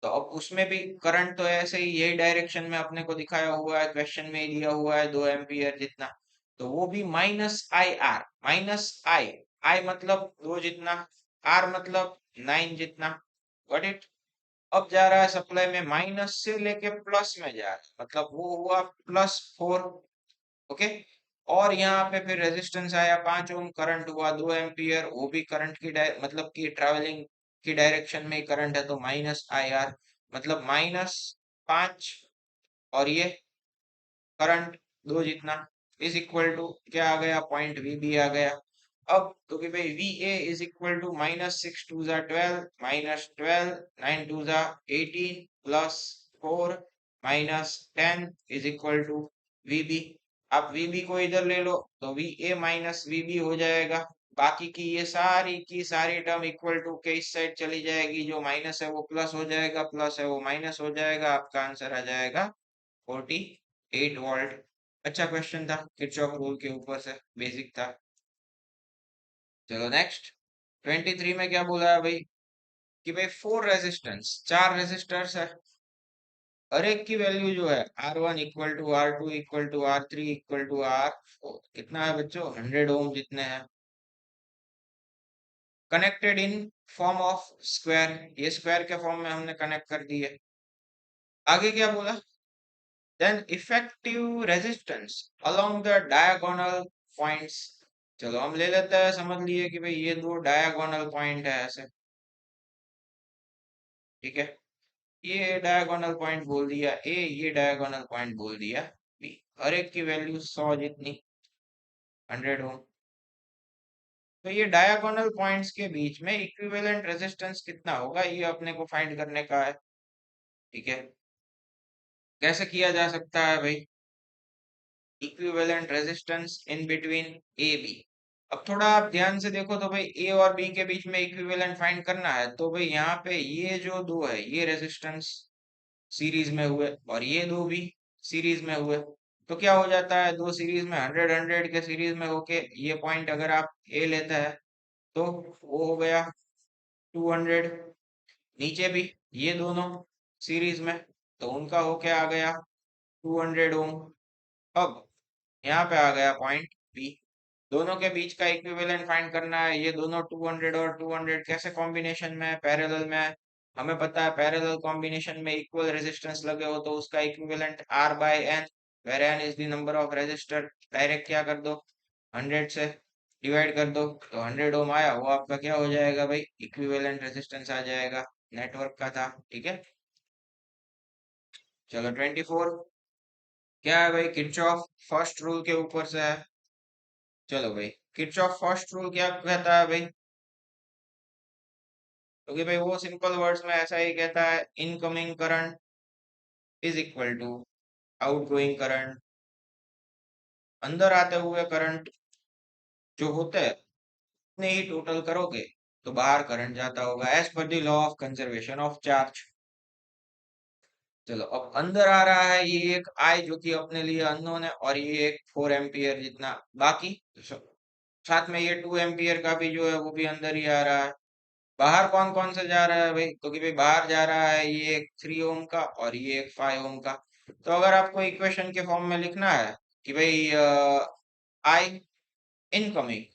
तो अब उसमें भी करंट तो ऐसे ही यही डायरेक्शन में अपने को दिखाया हुआ है, क्वेश्चन में ही दिया हुआ है 2 एम्पियर जितना, तो वो भी -IR, -I, I मतलब 2 जितना, R मतलब 9 जितना। Got it. अब जा रहा है सप्लाई में माइनस से लेके प्लस में जा रहा है, मतलब वो हुआ +4। ओके। और यहाँ पे फिर रेजिस्टेंस आया 5 ओम, करंट हुआ 2 एम्पियर, वो भी करंट की मतलब कि ट्रेवलिंग की डायरेक्शन में ही करंट है, तो -IR मतलब -5, और ये करंट 2 जितना इज इक्वल टू क्या आ गया, पॉइंट VB आ गया। अब तो कि भाई VA is equal to -6 2 12, -12 9 2 18 +4 -10 is equal to VB। आप VB को इधर ले लो तो VA माइनस VB हो जाएगा। बाकी की ये सारी की सारी टर्म इक्वल टू के इस साइड चली जाएगी, जो माइनस है वो प्लस हो जाएगा, प्लस है वो माइनस हो जाएगा, आपका आंसर आ जाएगा 48 वोल्ट। अच्छा क्वेश्चन था, किरचॉफ रूल के ऊपर से, बेसिक था। चलो नेक्स्ट। 23 में क्या बोला है भाई, कि भाई 4 रेजिस्टेंस है, हर एक की वैल्यू जो है R1 equal to R2 equal to R3 equal to R4 कितना है बच्चों, 100 ओम जितने हैं, connected in form of square, ये स्क्वायर के फॉर्म में हमने कनेक्ट कर दी है। आगे क्या बोला, then effective resistance along the diagonal points. चलो हम ले लेते हैं, समझ लिए कि भाई ये 2 डायगोनल पॉइंट है ऐसे, ठीक है। ये डायगोनल पॉइंट बोल दिया ए, ये डायगोनल पॉइंट बोल दिया बी, हर एक की वैल्यू 100 जितनी, 100 ओम। तो ये डायगोनल पॉइंट्स के बीच में इक्विवेलेंट रेजिस्टेंस कितना होगा, ये अपने को फाइंड करने का है, ठीक है। कैसे किया जा सकता है भाई, equivalent resistance in between A B. अब थोड़ा आप ध्यान से देखो तो भाई ए और बी के बीच में इक्विवेलेंट फाइंड करना है, तो भाई यहाँ पे ये जो दो है ये रेजिस्टेंस सीरीज में हुए, और ये दो भी सीरीज में हुए, तो क्या हो जाता है, दो सीरीज में 100 के सीरीज में होके ये पॉइंट अगर आप ए लेता है तो वो हो गया 200। नीचे भी ये दोनों सीरीज में, तो उनका होके आ गया 200 ओम। अब यहाँ पे आ गया पॉइंट बी, दोनों के बीच का इक्विवेलेंट फाइंड करना है, ये दोनों 200 और 200 कैसे कॉम्बिनेशन में है, पैरेलल में है। हमें पता है पैरेलल कॉम्बिनेशन में इक्वल रेजिस्टेंस लगे हो तो उसका equivalent R/N, where N is the number of resistor. Direct क्या कर दो, 100 से डिवाइड कर दो, तो 100 ओम आया, वो आपका क्या हो जाएगा भाई, इक्विवेलेंट रेजिस्टेंस आ जाएगा, नेटवर्क का था, ठीक है। चलो 24 क्या है भाई, किरचॉफ फर्स्ट रूल के ऊपर से है। चलो भाई, किरचॉफ फर्स्ट रूल क्या कहता है भाई, क्योंकि भाई वो सिंपल वर्ड्स में ऐसा ही कहता है, incoming current is equal to outgoing current, अंदर आते हुए करंट जो होते हैं उतने ही टोटल करोगे तो बाहर करंट जाता होगा, एज पर the law of conservation of charge. चलो अब अंदर आ रहा है ये एक आई जो कि अपने लिए अननोन है, और ये एक 4 एम्पियर जितना, बाकी साथ में ये 2 एम्पियर का भी जो है वो भी अंदर ही आ रहा है। बाहर कौन कौन से जा रहा है भाई, तो कि भाई बाहर जा रहा है ये एक 3 ओम का और ये एक 5 ओम का। तो अगर आपको इक्वेशन के फॉर्म में लिखना है कि भाई I incoming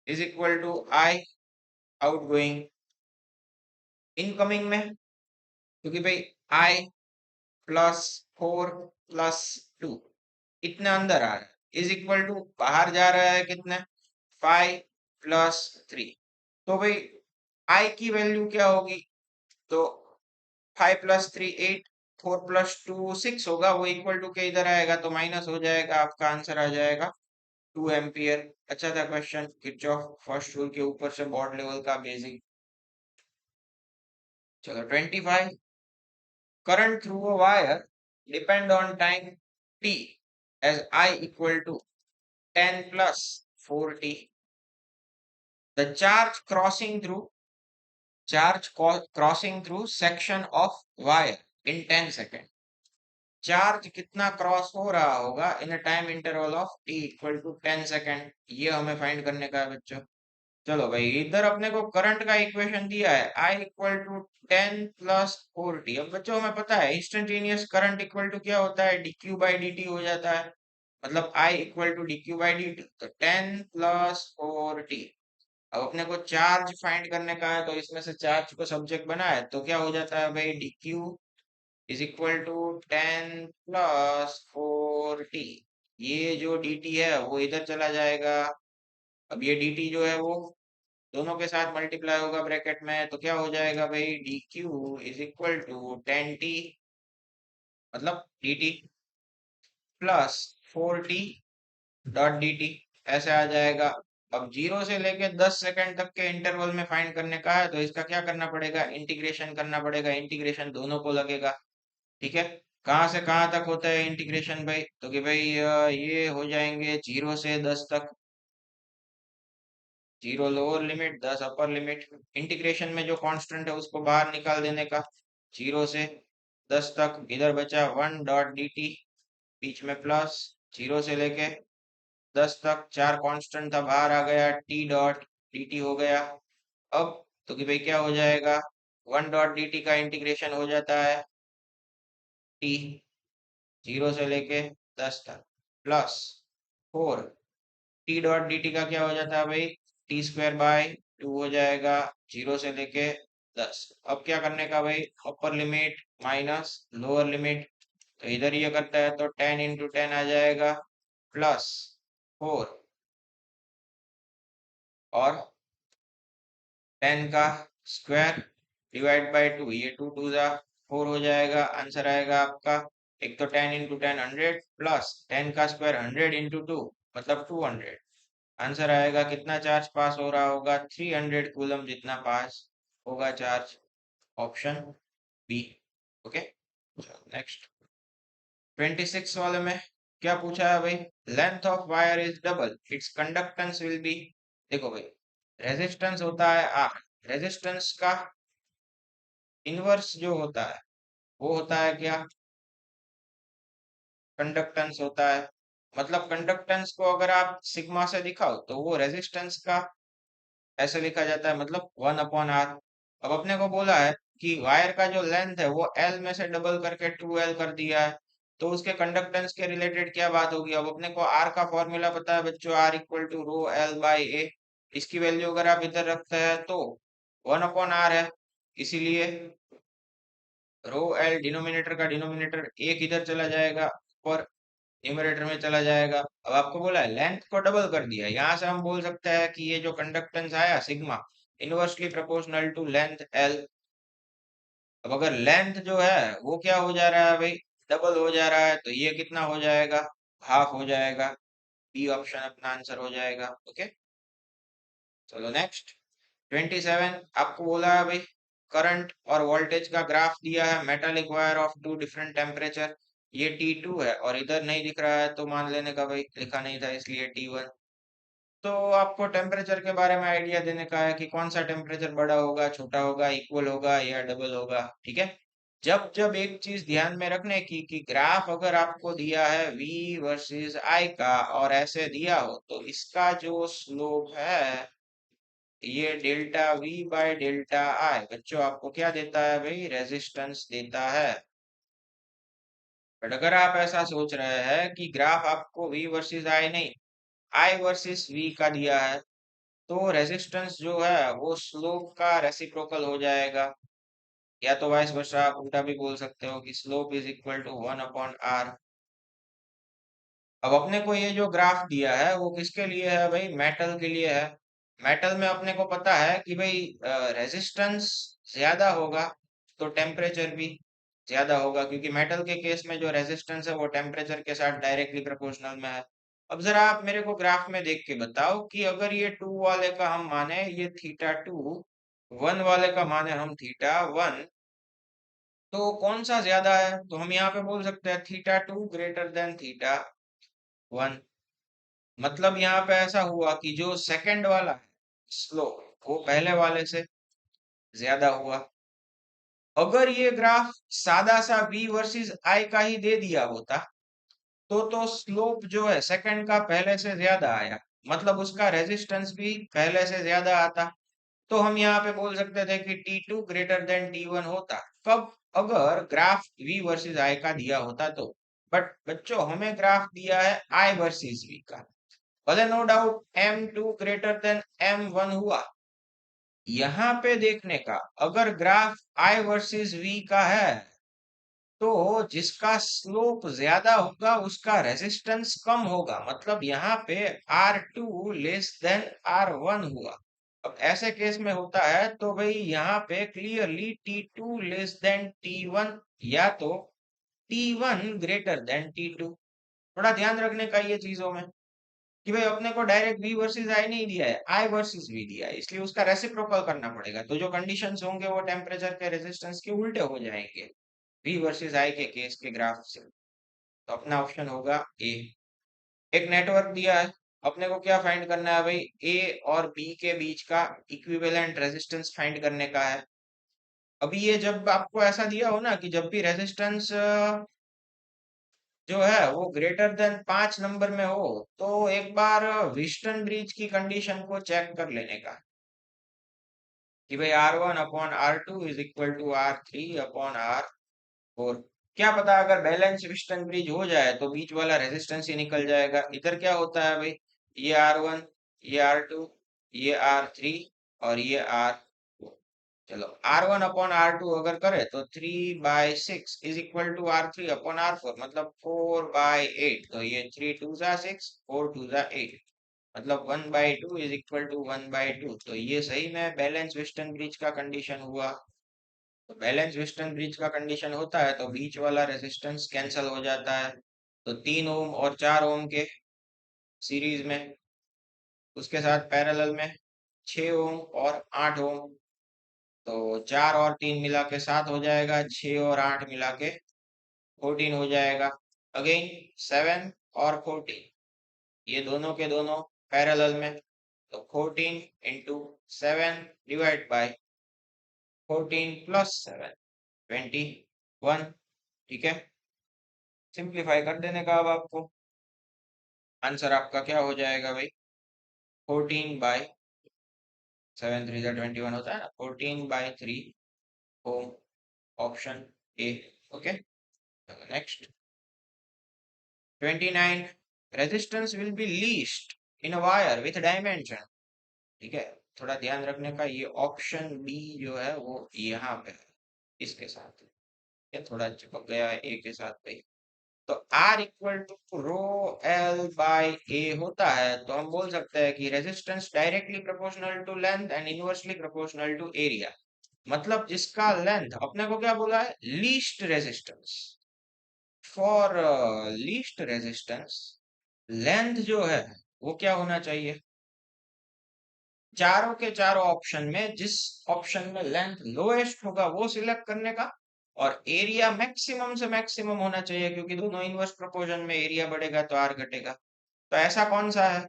is equal to I outgoing, incoming में क्योंकि भाई आई +4 +2 इतना अंदर आ रहा है, इज इक्वल टू बाहर जा रहा है कितने, 5 + 3। तो भाई आई की वैल्यू क्या होगी, तो 5 + 3 8, 4 + 2 6 होगा, वो इक्वल टू के इधर आएगा तो माइनस हो जाएगा, आपका आंसर आ जाएगा 2 एम्पियर। अच्छा था क्वेश्चन, किरचॉफ फर्स्ट रूल के ऊपर से बोर्ड लेवल का बेसिक। चलो 25, current through a wire depend on time t as I equal to 10 + 4t, the charge crossing through section of wire in 10 seconds, charge कितना cross हो रहा होगा in time interval of t equal to 10 second, ये हमें find करने का है बच्चों। चलो भाई, इधर अपने को करंट का इक्वेशन दिया है I इक्वल टू 10 + 4t। अब बच्चों हमें पता है इंस्टेंटेनियस करंट इक्वल टू क्या होता है, dq/dt हो जाता है। मतलब I इक्वल टू dq/dt, तो 10 + 4t। अब अपने को चार्ज फाइंड करने का है, तो इसमें से चार्ज को सब्जेक्ट बना है, तो क्या हो जाता है भाई, dq is equal to 10 + 4t। ये जो dt है वो इधर चला जाएगा। अब ये dt जो है वो दोनों के साथ मल्टीप्लाई होगा ब्रैकेट में, तो क्या हो जाएगा भाई, dq is equal to 10t, मतलब dt plus 4t dot dt, ऐसे आ जाएगा। अब 0 से लेके 10 सेकंड तक के इंटरवल में फाइंड करने का है, तो इसका क्या करना पड़ेगा, इंटीग्रेशन करना पड़ेगा। इंटीग्रेशन दोनों को लगेगा, ठीक है। कहाँ से कहाँ तक होता है इंटीग्रेशन भाई, तो कि भाई ये हो जाएंगे 0 से 10 तक, 0 lower limit 10 upper limit. Integration में जो कांस्टेंट है उसको बाहर निकाल देने का, 0 से 10 तक, इधर बचा 1 डॉट dt, बीच में प्लस, 0 से लेके 10 तक चार कांस्टेंट था, बाहर आ गया, t डॉट dt हो गया। अब तो कि भाई क्या हो जाएगा, 1 डॉट dt का इंटीग्रेशन हो जाता है t, 0 से लेके 10 तक, plus 4 T dot D T का क्या हो जाता है भाई, t²/2 हो जाएगा, 0 से लेके 10। अब क्या करने का भाई, upper limit minus lower limit, तो इधर ये करता है तो 10 × 10 आ जाएगा, प्लस 4 और 10 का स्क्वायर डिवाइड बाय 2, ये 2 2 जा 4 हो जाएगा। आंसर आएगा आपका, एक तो 10 × 10 100, प्लस 10 का स्क्वायर 100 × 2 मतलब 200। आंसर आएगा कितना चार्ज पास हो रहा होगा, 300 कूलम जितना पास होगा charge. Option B. Okay, next 26 वाले में क्या पूछा है भाई, length of wire is double, its conductance will be. देखो भाई, रेजिस्टेंस होता है आर, रेजिस्टेंस का इनवर्स जो होता है वो होता है क्या, कंडक्टेंस होता है। मतलब कंडक्टेंस को अगर आप सिग्मा से दिखाओ तो वो रेजिस्टेंस का ऐसे लिखा जाता है, मतलब 1/r। अब अपने को बोला है कि वायर का जो लेंथ है वो L में से डबल करके 2L कर दिया है, तो उसके कंडक्टेंस के रिलेटेड क्या बात होगी। अब अपने को R का फॉर्मूला पता है बच्चों, R इक्वल टू ρL/A। इसकी वैल्यू अगर आप इधर रखते हैं तो 1/r है, इसीलिए ρL डिनोमिनेटर का डिनोमिनेटर एक इधर चला जाएगा और न्यूमरेटर में चला जाएगा। अब आपको बोला है लेंथ को डबल कर दिया, यहाँ से हम बोल सकते हैं कि ये जो कंडक्टेंस आया sigma inversely proportional to length L. अब अगर लेंथ जो है वो क्या हो जा रहा है भाई, डबल हो जा रहा है, तो ये कितना हो जाएगा, हाफ हो जाएगा। बी ऑप्शन अपना आंसर हो जाएगा। ओके, चलो नेक्स्ट 27। आपको बोला है भाई करंट और वोल्टेज का ग्राफ दिया है, metallic wire of two different temperature. ये T2 है और इधर नहीं दिख रहा है तो मान लेने का भाई, लिखा नहीं था इसलिए T1। तो आपको टेम्परेचर के बारे में आइडिया देने का है कि कौन सा टेम्परेचर बड़ा होगा, छोटा होगा, इक्वल होगा या डबल होगा, ठीक है। जब जब एक चीज ध्यान में रखने की कि ग्राफ अगर आपको दिया है V वर्सेस I का और ऐसे दिया हो, तो इसका जो स्लोप है ये ΔV/ΔI बच्चों आपको क्या देता है भाई, रेजिस्टेंस देता है। बट अगर आप ऐसा सोच रहे हैं कि ग्राफ आपको V वर्सेस I नहीं, I वर्सेस V का दिया है, तो रेजिस्टेंस जो है वो स्लोप का रेसिप्रोकल हो जाएगा। या तो वाइस वर्सा आप उल्टा भी बोल सकते हो कि slope is equal to 1/r। अब अपने को ये जो ग्राफ दिया है वो किसके लिए है भाई, मेटल के लिए है। मेटल में अपने को पता है कि भाई रेजिस्टेंस ज्यादा होगा तो टेम्परेचर भी ज्यादा होगा, क्योंकि मेटल के केस में जो रेजिस्टेंस है वो टेम्परेचर के साथ डायरेक्टली प्रोपोर्शनल में है। अब जरा आप मेरे को ग्राफ में देख के बताओ कि अगर ये 2 वाले का हम माने ये θ2, 1 वाले का माने हम θ1, तो कौन सा ज्यादा है, तो हम यहाँ पे बोल सकते हैं θ2 ग्रेटर देन θ1। मतलब यहाँ पे ऐसा हुआ कि जो सेकंड वाला है स्लोप वो पहले वाले से ज्यादा हुआ। अगर ये ग्राफ सादा सा V वर्सेस I का ही दे दिया होता तो स्लोप जो है सेकंड का पहले से ज्यादा आया, मतलब उसका रेजिस्टेंस भी पहले से ज्यादा आता। तो हम यहाँ पे बोल सकते थे कि T2 ग्रेटर देन T1 होता। कब? अगर ग्राफ V वर्सेस I का दिया होता तो। बट बच्चों हमें ग्राफ दिया है I वर्सेस V का। भले no doubt M2 greater than M1 हुआ। यहाँ पे देखने का, अगर ग्राफ I वर्सेस V का है तो जिसका स्लोप ज्यादा होगा उसका रेजिस्टेंस कम होगा। मतलब यहाँ पे R2 लेस देन R1 हुआ। अब ऐसे केस में होता है तो भाई यहाँ पे clearly T2 less than T1 या तो T1 ग्रेटर देन T2। थोड़ा ध्यान रखने का ये चीजों में कि भाई अपने को डायरेक्ट V वर्सेस I नहीं दिया है, I वर्सेस V दिया है, इसलिए उसका रेसिप्रोकल करना पड़ेगा। तो जो कंडीशंस होंगे वो टेम्परेचर के रेजिस्टेंस के उल्टे हो जाएंगे V वर्सेस I के केस के ग्राफ से। तो अपना ऑप्शन होगा ए। एक नेटवर्क दिया है, अपने को क्या फाइंड करना है भाई? ए और बी के बीच का इक्विवेलेंट रेजिस्टेंस फाइंड करने का है। अभी ये जब आपको ऐसा दिया हो ना कि जब भी रेजिस्टेंस जो है वो ग्रेटर देन 5 नंबर में हो तो एक बार व्हिस्टन ब्रिज की कंडीशन को चेक कर लेने का कि भाई R1 upon R2 is equal to R3 upon R4। क्या पता अगर बैलेंस व्हिस्टन ब्रिज हो जाए तो बीच वाला रेजिस्टेंस ही निकल जाएगा। इधर क्या होता है भाई? ये R1, ये R2, ये R3 और ये R4। चलो R1 अपॉन R2 अगर करे तो 3/6 is equal to R3 upon R4, मतलब 4/8। तो ये 3 2 6, 4 2 8, मतलब 1/2 इज इक्वल टू 1/2। तो ये सही में बैलेंस वेस्टर्न ब्रिज का कंडीशन हुआ। तो बैलेंस वेस्टर्न ब्रिज का कंडीशन होता है तो बीच वाला रेजिस्टेंस कैंसल हो जाता है। तो 3 ओम और 4 ओम के सीरीज में, उसके साथ पैरेलल में 6 ओम और 8 ओम। तो 4 और 3 मिला के 7 हो जाएगा, 6 और 8 मिला के 14 हो जाएगा। अगेन 7 और 14, ये दोनों के दोनों पैरेलल में। तो 14 × 7 डिवाइड बाय 14 प्लस 7, 21। ठीक है, सिंप्लीफाई कर देने का अब आपको आंसर आपका क्या हो जाएगा भाई? 14/7 3 × 21 होता है ना, 14/3 ohm. Option A. Okay, next 29, resistance will be least in a wire with dimension. ठीक है, थोड़ा ध्यान रखने का, ये ऑप्शन बी जो है वो यहाँ पे है इसके साथ। ये थोड़ा चिपक गया है ए के साथ भाई। तो R equal to rho L by A होता है तो हम बोल सकते हैं कि resistance directly proportional to length and inversely proportional to area. मतलब जिसका लेंथ, अपने को क्या बोला है? Least resistance. For least resistance length जो है वो क्या होना चाहिए? चारों के चारों ऑप्शन में जिस ऑप्शन में लेंथ लोएस्ट होगा वो सिलेक्ट करने का, और एरिया मैक्सिमम से मैक्सिमम होना चाहिए क्योंकि दोनों इनवर्स प्रोपोर्शन में एरिया बढ़ेगा तो आर घटेगा। तो ऐसा कौन सा है?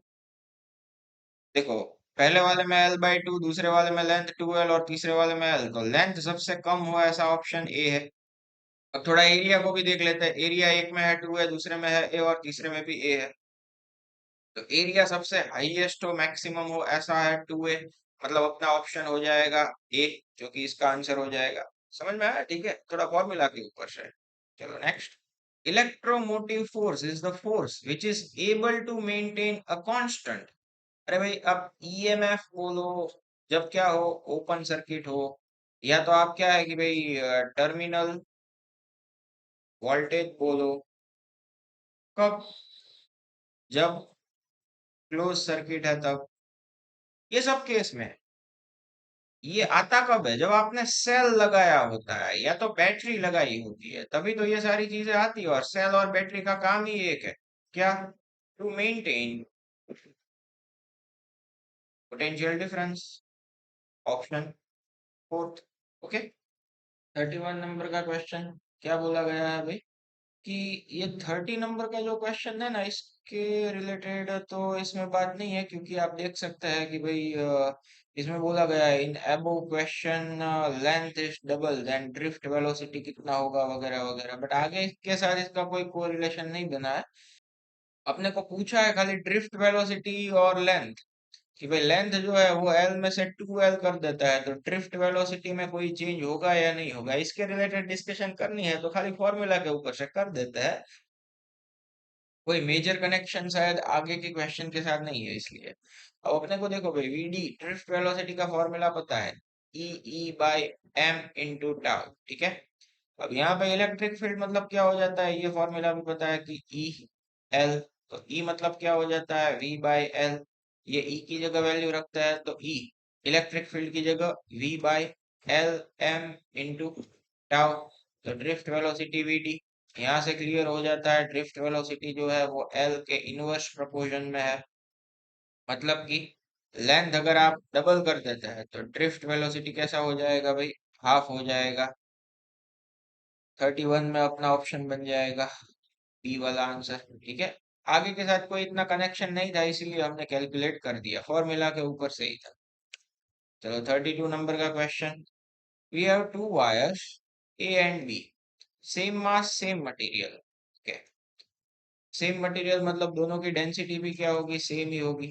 देखो, पहले वाले में L/2, दूसरे वाले में लेंथ 2L और तीसरे वाले में L, तो लेंथ सबसे कम हुआ ऐसा ऑप्शन ए है। अब थोड़ा एरिया को भी देख लेते हैं। एरिया एक में है 2 है, दूसरे में है ए और तीसरे में भी ए है। तो एरिया सबसे हाईएस्ट हो, मैक्सिमम हो, ऐसा है 2A। मतलब अपना ऑप्शन हो जाएगा ए, जो कि इसका आंसर हो जाएगा। समझ में आया? ठीक है, थोड़ा फॉर्मूला के ऊपर से। चलो next, electromotive force is the force which is able to maintain a constant. अरे भाई, अब ईएमएफ बोलो जब क्या हो? ओपन सर्किट हो, या तो आप क्या है कि भाई टर्मिनल वोल्टेज बोलो। कब? जब क्लोज सर्किट है तब। ये सब केस में ये आता कब है? जब आपने सेल लगाया होता है या तो बैटरी लगाई होती है, तभी तो ये सारी चीजें आती है। और सेल और बैटरी का काम ही एक है, क्या? To maintain potential difference. Option fourth. Okay, 31 number का क्वेश्चन क्या बोला गया है भाई? कि ये 30 नंबर का जो क्वेश्चन है ना, इसके रिलेटेड तो इसमें बात नहीं है क्योंकि आप देख सकते हैं कि भाई इसमें बोला गया है in above question length is double then drift velocity कितना होगा वगैरह वगैरह, बट आगे के साथ इसका कोई कोरिलेशन नहीं बना है। अपने को पूछा है खाली ड्रिफ्ट वेलोसिटी और लेंथ, कि भाई लेंथ जो है वो एल में से 2L कर देता है, तो ड्रिफ्ट वेलोसिटी में कोई चेंज होगा या नहीं होगा, इसके रिलेटेड डिस्कशन करनी है तो खाली फॉर्मूला के ऊपर से कर देते हैं। कोई मेजर कनेक्शन शायद आगे के क्वेश्चन के साथ नहीं है इसलिए। अब अपने को देखो भाई, वीडी ड्रिफ्ट वेलोसिटी का फॉर्मूला पता है, E by M into tau, ठीक है। अब यहाँ पे इलेक्ट्रिक फील्ड मतलब क्या हो जाता है, ये फॉर्मूला भी पता है कि ई एल, तो ई मतलब क्या हो जाता है, वी बाय एल। ये ई की जगह वैल्यू रखता है तो ई इलेक्ट्रिक फील्ड की जगह V by L M into tau, तो ड्रिफ्ट वेलोसिटी वी डी। यहाँ से क्लियर हो जाता है ड्रिफ्ट वेलोसिटी जो है वो एल के इनवर्स प्रोपोर्शन में है। मतलब कि लेंथ अगर आप डबल कर देते हैं तो ड्रिफ्ट वेलोसिटी कैसा हो जाएगा भाई, हाफ हो जाएगा। 31 में अपना ऑप्शन बन जाएगा बी वाला आंसर, ठीक है। आगे के साथ कोई इतना कनेक्शन नहीं था इसीलिए हमने कैलकुलेट कर दिया, फॉर्मूला के ऊपर से ही था। चलो 32 नंबर का क्वेश्चन। We have two wires A and B, same mass same material. Okay, same material मतलब दोनों की डेंसिटी भी क्या होगी, सेम ही होगी।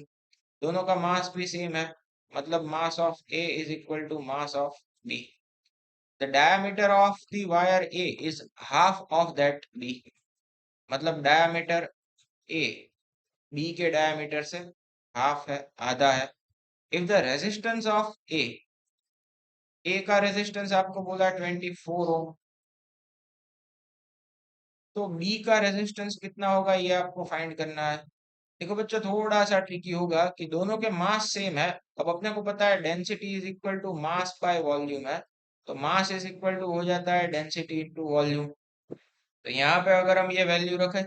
दोनों का मास भी सेम है, मतलब mass of A is equal to mass of B. The diameter of the wire A is half of that B, मतलब डायमीटर ए बी के डायमीटर से हाफ है, आधा है। If the resistance of A का resistance आपको बोला 24 ओम, तो बी का रेजिस्टेंस कितना होगा ये आपको फाइंड करना है। देखो बच्चों, थोड़ा सा ट्रिकी होगा कि दोनों के मास सेम है। अब अपने को पता है density is equal to mass by volume है, तो मास इज इक्वल टू हो जाता है डेंसिटी इनटू वॉल्यूम। तो यहाँ पे अगर हम ये वैल्यू रखें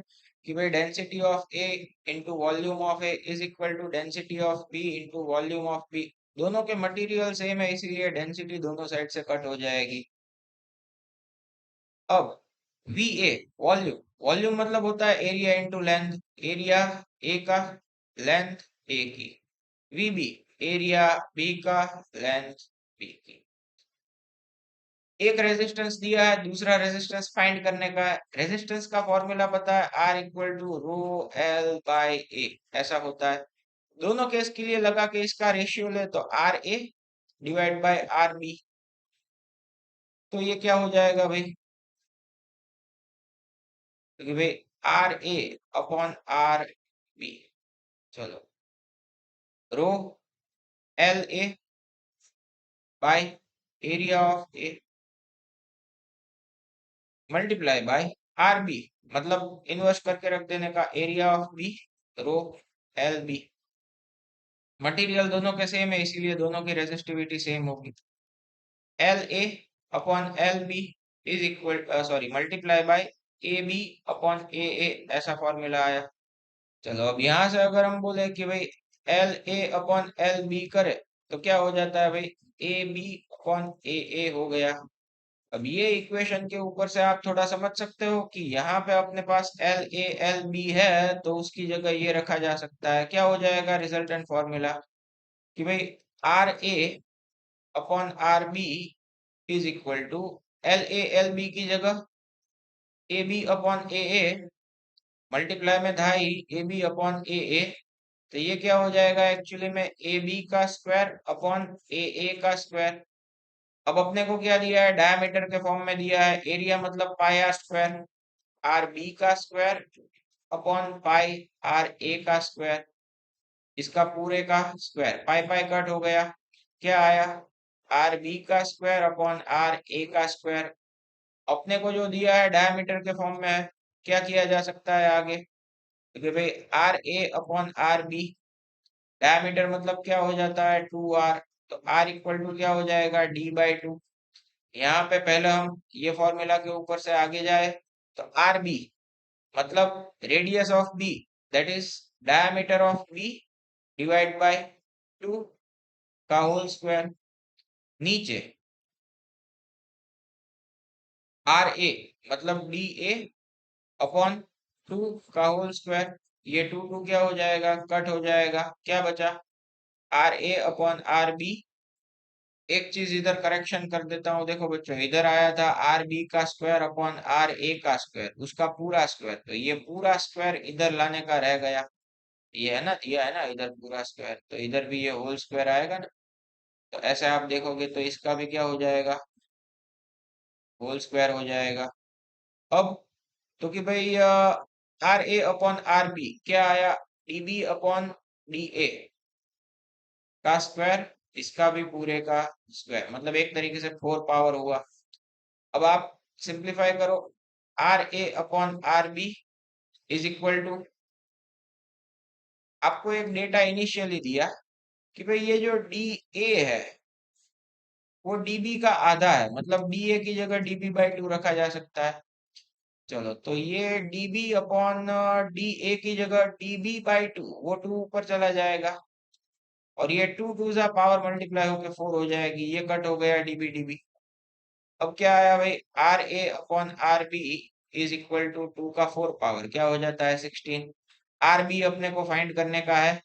कि भाई density of A into volume of A is equal to density of B into volume of B, दोनों के मटेरियल सेम है इसीलिए डेंसिटी दोनों साइड से कट हो जाएगी। अब वी ए वॉल्यूम, वॉल्यूम मतलब होता है area into length, area A का, लेंथ ए की। वी बी एरिया बी का, लेंथ बी की। एक रेजिस्टेंस दिया है, दूसरा रेजिस्टेंस फाइंड करने का है। रेजिस्टेंस का फॉर्मूला पता है, R equal to rho L by A, ऐसा होता है। दोनों केस के लिए लगा के इसका रेशियो ले तो R A divide by R B, तो ये क्या हो जाएगा भाई, क्योंकि भाई R A upon R B. चलो, rho L A by area of A multiply by R B, मतलब इन्वर्स करके रख देने का, area of B rho L B. Material दोनों के सेम है इसीलिए दोनों की रेजिस्टिविटी सेम होगी। L A upon L B is equal, sorry, multiply by A B upon ए ऐसा फॉर्मूला आया। चलो अब यहाँ से अगर हम बोले कि भाई L A upon L B करे तो क्या हो जाता है भाई, ए बी अपॉन ए हो गया। अब ये इक्वेशन के ऊपर से आप थोड़ा समझ सकते हो कि यहाँ पे अपने पास एल ए एल बी है तो उसकी जगह ये रखा जा सकता है, क्या हो जाएगा रिजल्टेंट फॉर्मूला, कि भाई R A upon R B is equal to L B की जगह A B upon A multiply में था ही ए बी अपॉन ए, तो ये क्या हो जाएगा एक्चुअली में, ए बी का स्क्वायर अपॉन ए का स्क्वायर। अब अपने को क्या दिया है, डायमीटर के फॉर्म में दिया है, एरिया मतलब पाई आर स्क्वायर, आर बी का square upon pi R A का स्क्वायर, इसका पूरे का स्क्वायर, पाई पाई कट हो गया, क्या आया, आर बी का स्क्वायर अपॉन आर ए का स्क्वायर। अपने को जो दिया है डायमीटर के फॉर्म में है, क्या किया जा सकता है आगे, क्योंकि भाई R A upon R B, diameter मतलब क्या हो जाता है 2R, तो आर इक्वल टू क्या हो जाएगा D/2। यहाँ पे पहले हम ये फॉर्मूला के ऊपर से आगे जाए तो आर बी मतलब radius of B, that is diameter of B divide by 2 का होल स्क्वायर। नीचे आर ए मतलब डी ए अपॉन 2 का होल स्क्वायर, ये 2 क्या हो जाएगा, कट हो जाएगा, क्या बचा, R A upon R B एक चीज इधर करेक्शन कर देता हूँ। देखो बच्चों, इधर आया था आर बी का स्क्वायर अपॉन आर ए का स्क्वायर, उसका पूरा स्क्वायर, तो ये पूरा स्क्वायर इधर लाने का रह गया। ये है ना, दिया है ना इधर पूरा स्क्वायर, तो इधर भी ये होल स्क्वायर आएगा ना। तो ऐसे आप देखोगे तो इसका भी क्या हो जाएगा, होल स्क्वायर हो जाएगा। अब तो कि भाई R A upon R B क्या आया, D B upon D A का स्क्वायर, इसका भी पूरे का स्क्वायर, मतलब एक तरीके से 4 पावर हुआ। अब आप सिंप्लीफाई करो, R A upon R B is equal to, आपको एक डेटा इनिशियली दिया कि भाई ये जो डी ए है वो डीबी का आधा है, मतलब डी ए की जगह डीबी बाई टू रखा जा सकता है। चलो, तो ये डीबी अपॉन डी ए की जगह डीबी बाई टू, वो टू ऊपर चला जाएगा, और ये टू टू जा पावर मल्टीप्लाई होके 4 हो जाएगी, ये कट हो गया डीबी डीबी। अब क्या आया भाई, R A upon R B is equal to 2 का 4 पावर क्या हो जाता है 16। आर बी अपने को फाइंड करने का है,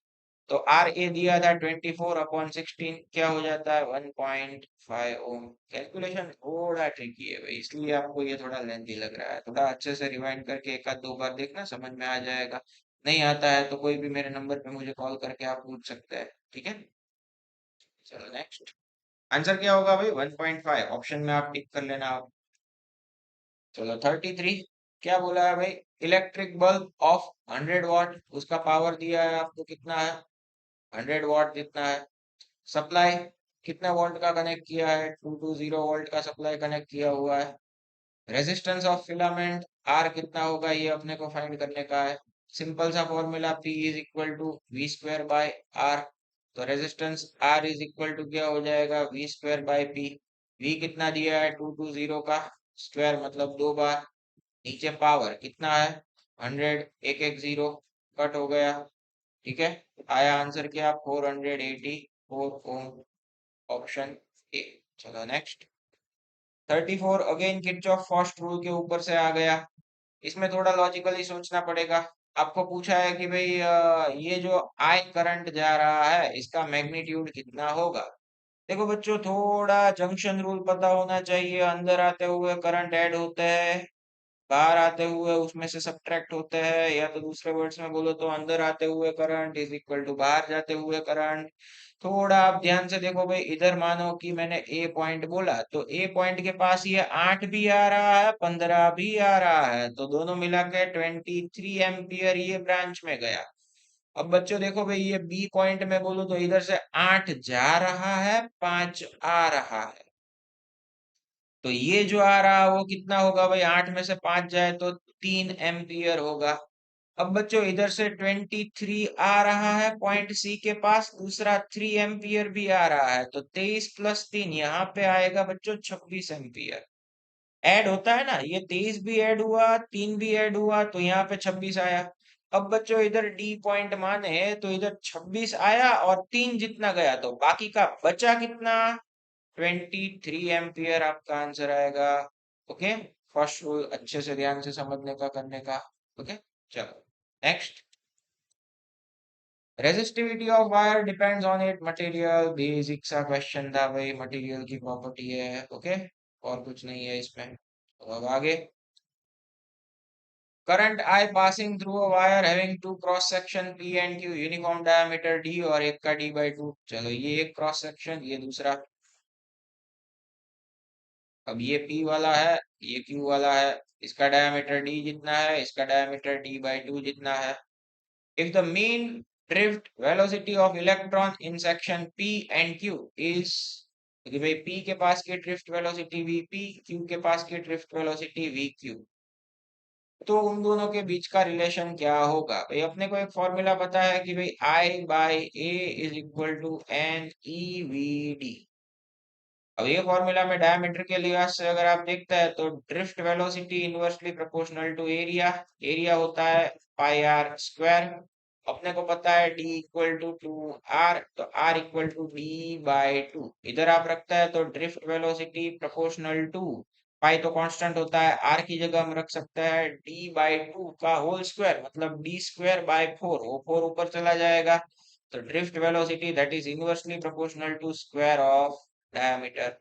तो आर ए दिया था 24/16, क्या हो जाता है 1.5 ओम। कैलकुलेशन थोड़ा ट्रिकी है भाई, इसलिए आपको ये थोड़ा लेंथी लग रहा है, थोड़ा अच्छे से रिवाइंड करके एक आध दो बार देखना, समझ में आ जाएगा। नहीं आता है तो कोई भी मेरे नंबर पे मुझे कॉल करके आप पूछ सकते हैं, ठीक है। चलो नेक्स्ट, आंसर क्या होगा भाई 1.5, ऑप्शन में आप टिक कर लेना आप। चलो 33, क्या बोला है भाई, इलेक्ट्रिक बल्ब ऑफ 100 वाट, उसका पावर दिया है आपको कितना है, 100 वाट जितना है। सप्लाई कितना वोल्ट का कनेक्ट किया है, 220 वोल्ट का सप्लाई कनेक्ट किया हुआ है। रेजिस्टेंस ऑफ फिलामेंट आर कितना होगा, ये अपने को फाइंड करने का है। सिंपल सा formula P is equal to V square by R, तो resistance R is equal to क्या हो जाएगा, V square by P. V कितना दिया है 220 का स्क्वायर, मतलब 2 बार। नीचे पावर कितना है 100, एक एक जीरो कट हो गया, ठीक है। आया आंसर क्या, 484 ओम, ऑप्शन ए। चलो next, 34 again Kirchhoff first rule के ऊपर से आ गया। इसमें थोड़ा लॉजिकली सोचना पड़ेगा। आपको पूछा है कि भाई ये जो आई करंट जा रहा है इसका मैग्नीट्यूड कितना होगा। देखो बच्चों, थोड़ा जंक्शन रूल पता होना चाहिए, अंदर आते हुए करंट ऐड होते हैं, बाहर आते हुए उसमें से सब्ट्रैक्ट होते हैं, या तो दूसरे वर्ड्स में बोलो तो अंदर आते हुए करंट इज इक्वल टू बाहर जाते हुए करंट। थोड़ा आप ध्यान से देखो भाई, इधर मानो कि मैंने ए पॉइंट बोला, तो ए पॉइंट के पास ये 8 भी आ रहा है, 15 भी आ रहा है, तो दोनों मिला के 23 एम्पियर ये ब्रांच में गया। अब बच्चों देखो भाई, ये बी पॉइंट में बोलूं तो इधर से 8 जा रहा है, 5 आ रहा है, तो ये जो आ रहा वो कितना होगा भाई, 8 में से 5 जाए तो 3 एम्पियर होगा। अब बच्चों इधर से 23 आ रहा है पॉइंट सी के पास, दूसरा 3 एम्पियर भी आ रहा है, तो 23 + 3 यहाँ पे आएगा बच्चों 26 एम्पियर। ऐड होता है ना, ये 23 भी ऐड हुआ, 3 भी ऐड हुआ, तो यहाँ पे 26 आया। अब बच्चों इधर डी पॉइंट माने तो इधर 26 आया और 3 जितना गया, तो बाकी का बचा कितना, 23 एम्पियर आपका आंसर आएगा। ओके, फर्स्ट रूल अच्छे से ध्यान से समझने का, करने का। ओके, चलो next, resistivity of wire depends on it material, basic सा क्वेश्चन था भाई, मटेरियल की प्रॉपर्टी है। ओके, और कुछ नहीं है इसमें। तो अब आगे, current I passing through a wire having two cross section P and Q, uniform diameter D और एक का d/2। चलो, ये एक क्रॉस सेक्शन, ये दूसरा। अब ये P वाला है, ये Q वाला है, इसका डायमीटर D जितना है, इसका डायमीटर d/2 जितना है। If the mean drift velocity of electron in section P and Q is, कि भाई P के पास की ड्रिफ्ट वेलोसिटी Vp, Q के पास की ड्रिफ्ट वेलोसिटी Vq, तो उन दोनों के बीच का रिलेशन क्या होगा भाई। अपने को एक फॉर्मूला पता है कि भाई I/A is equal to NeVd। अब ये फॉर्मूला में डायमीटर के लिहाज से अगर आप देखते हैं तो drift velocity inversely proportional to area, area होता है पाई आर स्क्वायर। अपने को पता है d इक्वल टू 2r, तो r इक्वल टू d/2, इधर आप रखता है तो ड्रिफ्ट वेलोसिटी प्रोपोर्शनल टू पाई, तो कांस्टेंट होता है, r की जगह हम रख सकते हैं d/2 का होल स्क्वायर, मतलब d²/4, वो 4 ऊपर चला जाएगा, तो drift velocity that is inversely proportional to square of diameter.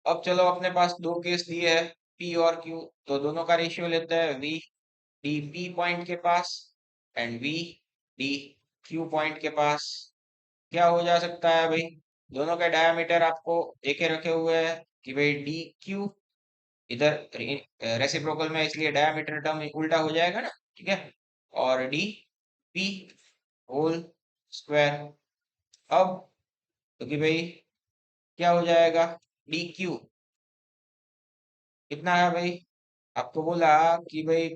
अब चलो अपने पास दो केस दिए है पी और क्यू, तो दोनों का रेशियो लेते हैं वी डी पी पॉइंट के पास and V D Q point के पास। क्या हो जा सकता है भाई, दोनों के डायमीटर आपको देखे रखे हुए हैं कि भाई डी क्यू इधर रेसिप्रोकल में, इसलिए डायमीटर टर्म उल्टा हो जाएगा ना, ठीक है। और डी पी होल स्क्वायर। अब तो कि भाई क्या हो जाएगा, डी क्यू कितना है भाई, आपको बोला कि भाई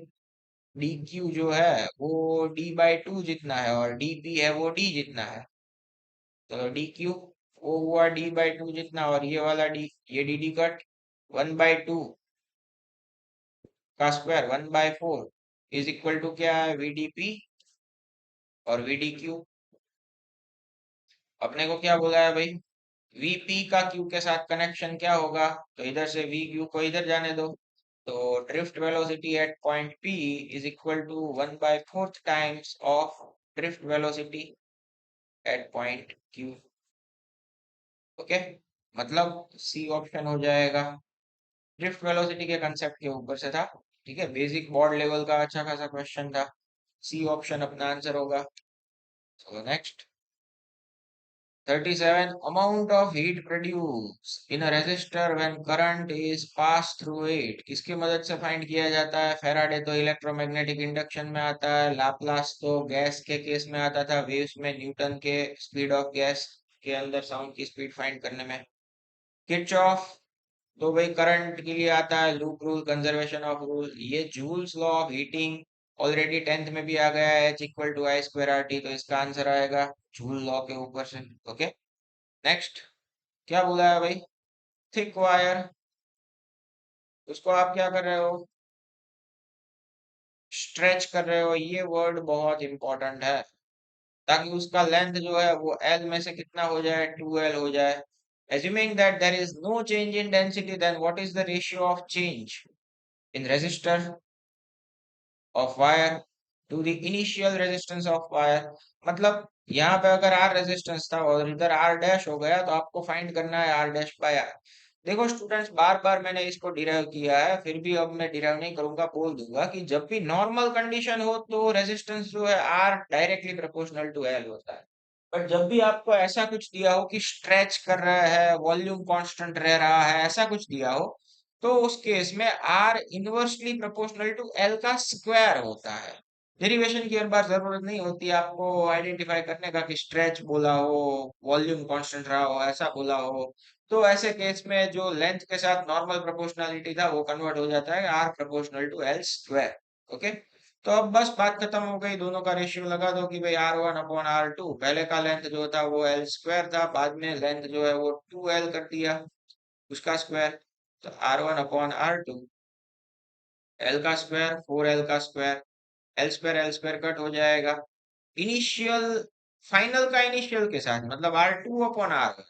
डी क्यू जो है वो डी बाई टू जितना है और डी पी है वो डी जितना है। तो डी क्यू वो हुआ डी बाई टू जितना, और ये वाला डी, ये डी डी कट, 1/2 का स्क्वायर 1/4 इज इक्वल टू क्या है, वी डी पी और वी डी क्यू। अपने को क्या बोला है भाई, वीपी का क्यू के साथ कनेक्शन क्या होगा, तो इधर से वी क्यू को इधर जाने दो। तो drift velocity at point P is equal to 1/4 times of drift velocity at point Q. Okay, मतलब सी ऑप्शन हो जाएगा। ड्रिफ्ट वेलोसिटी के कंसेप्ट के ऊपर से था, ठीक है, बेसिक बोर्ड लेवल का अच्छा खासा क्वेश्चन था। सी ऑप्शन अपना आंसर होगा। So next, 37 amount of heat produced in a resistor when current is passed through it किसकी मदद से फाइंड किया जाता है। फैराडे तो इलेक्ट्रोमैग्नेटिक इंडक्शन में आता है, लाप्लास तो गैस के केस में आता था, वेव्स में न्यूटन के स्पीड ऑफ गैस के अंदर साउंड की स्पीड फाइंड करने में। किरचॉफ तो भाई करंट के लिए आता है, loop rule, conservation of rule. ये Joule's law of heating already 10th में भी आ गया है, H equal to I square R T, तो इसका आंसर आएगा जूल लॉ के ऊपर से। ओके, नेक्स्ट क्या बोला है भाई, थिक वायर, उसको आप क्या कर रहे हो, स्ट्रेच कर रहे हो। ये वर्ड बहुत इंपॉर्टेंट है, ताकि उसका लेंथ जो है वो एल में से कितना हो जाए, 2L हो जाए। assuming that there is no change in density, then what is the ratio of change in resistor of wire to the initial resistance of wire। मतलब यहाँ पे अगर R रेजिस्टेंस था और इधर R डैश हो गया, तो आपको फाइंड करना है R डैश बाय R। देखो स्टूडेंट्स, बार बार मैंने इसको डिराइव किया है, फिर भी अब मैं डिराइव नहीं करूंगा, बोल दूंगा कि जब भी नॉर्मल कंडीशन हो तो रेजिस्टेंस जो है R directly proportional to L होता है। बट जब भी आपको ऐसा कुछ दिया हो कि स्ट्रेच कर रहा है, वॉल्यूम कांस्टेंट रह रहा है, ऐसा कुछ दिया हो, तो उस केस में R inversely proportional to L का स्क्वायर होता है। डेरिवेशन की हर बार जरूरत नहीं होती आपको आइडेंटिफाई करने का कि स्ट्रेच बोला हो, वॉल्यूम कांस्टेंट रहा हो, ऐसा बोला हो। तो ऐसे केस में जो लेंथ के साथ नॉर्मल प्रोपोर्शनलिटी था वो कन्वर्ट हो जाता है R proportional to L square. Okay, तो अब बस बात खत्म हो गई, दोनों का रेशियो लगा दो कि भाई R1/R2, पहले का लेंथ जो था वो L स्क्वायर था, बाद में लेंथ जो है वो 2L कर दिया उसका स्क्वायर। तो R1/R2, L का स्क्वायर 4L का स्क्वायर, एल स्क्वायर कट हो जाएगा। इनिशियल, फाइनल का इनिशियल के साथ मतलब R2/R1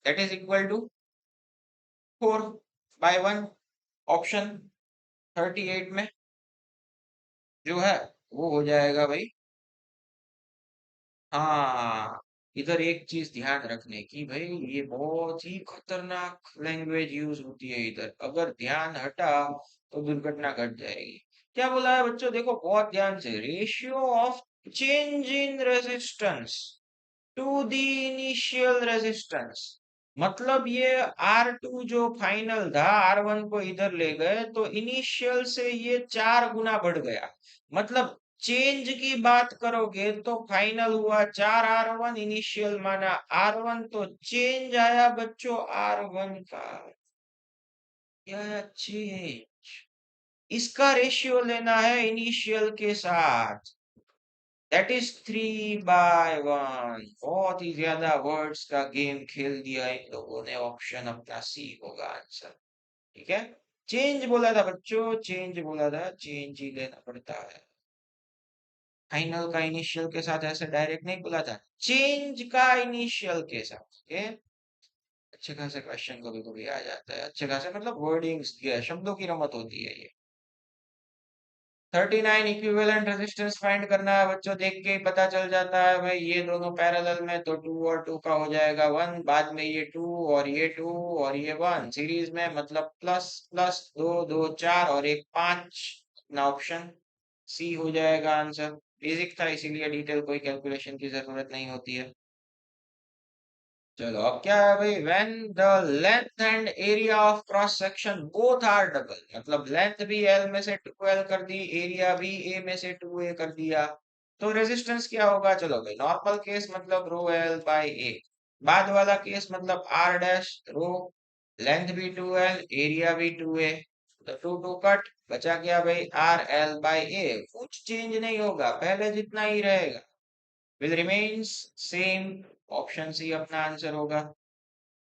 that is equal to 4/1। Option 38 में जो है वो हो जाएगा भाई। हाँ, इधर एक चीज ध्यान रखने की भाई, ये बहुत ही खतरनाक लैंग्वेज यूज होती है इधर, अगर ध्यान हटा तो दुर्घटना घट जाएगी। क्या बोला है बच्चों, देखो बहुत ध्यान से, ratio of change in resistance to the initial resistance. मतलब ये R2 जो फाइनल था, R1 को इधर ले गए तो इनिशियल से ये 4 गुना बढ़ गया। मतलब चेंज की बात करोगे तो फाइनल हुआ 4R1, इनिशियल माना R1, तो चेंज आया बच्चों R1 का। क्या चेंज, इसका रेशियो लेना है इनिशियल के साथ, दैट इज 3/1। बहुत ही ज्यादा वर्ड्स का गेम खेल दिया इन लोगों ने, ऑप्शन अपना सी होगा आंसर। ठीक है, चेंज बोला था बच्चों, चेंज बोला था, चेंज ही लेना पड़ता है। फाइनल का इनिशियल के साथ ऐसे डायरेक्ट नहीं बोला था, चेंज का इनिशियल के साथ। ओके, अच्छे खासे क्वेश्चन कभी कभी आ जाता है, अच्छे खासे मतलब वर्डिंग्स, शब्दों की रमत होती है ये। 39 इक्विवेलेंट रेजिस्टेंस फाइंड करना है बच्चों, देख के ही पता चल जाता है भाई ये दोनों पैरेलल में, तो 2 और 2 का हो जाएगा 1, बाद में ये 2 और ये 2 और ये 1 सीरीज में, मतलब प्लस प्लस 2 2 4 और एक 5, अपना ऑप्शन सी हो जाएगा आंसर। बेसिक था इसीलिए डिटेल कोई कैलकुलेशन की जरूरत नहीं होती है। चलो अब क्या है भाई, when the length and area of cross section both are double, मतलब लेंथ भी एल में से 2l कर दी, एरिया भी ए में से 2a कर दिया, तो रेजिस्टेंस क्या होगा। चलो भाई नॉर्मल केस मतलब रो एल बाई ए, बाद वाला केस मतलब आर डैश रो, लेंथ भी 2l एरिया भी 2a, तो 2 2 कट, बचा क्या भाई आर एल बाई ए, कुछ चेंज नहीं होगा, पहले जितना ही रहेगा, will remains same, option C अपना आंसर होगा।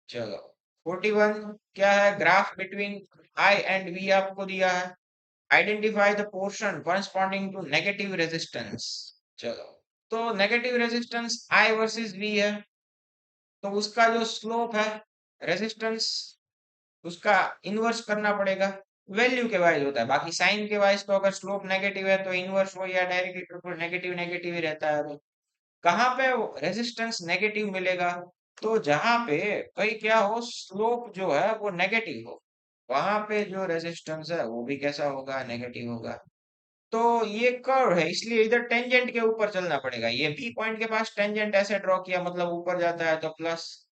चलो 41 क्या है, graph between I and V आपको दिया है, identify the portion corresponding to negative resistance. चलो तो negative resistance I versus V है, तो उसका जो स्लोप है रेजिस्टेंस, उसका इनवर्स करना पड़ेगा, वैल्यू के वाइज होता है, बाकी साइन के वाइज तो अगर स्लोप नेगेटिव है तो इनवर्स हो या डायरेक्टली नेगेटिव नेगेटिव ही रहता है। कहाँ पे रेजिस्टेंस नेगेटिव मिलेगा, तो जहां पे भाई क्या हो, स्लोप जो है वो नेगेटिव हो, वहां पे जो रेजिस्टेंस है वो भी कैसा होगा, नेगेटिव होगा। तो ये कर्व है इसलिए इधर टेंजेंट के ऊपर चलना पड़ेगा, ये बी पॉइंट के पास टेंजेंट ऐसे ड्रॉ किया मतलब ऊपर जाता है, तो प्लस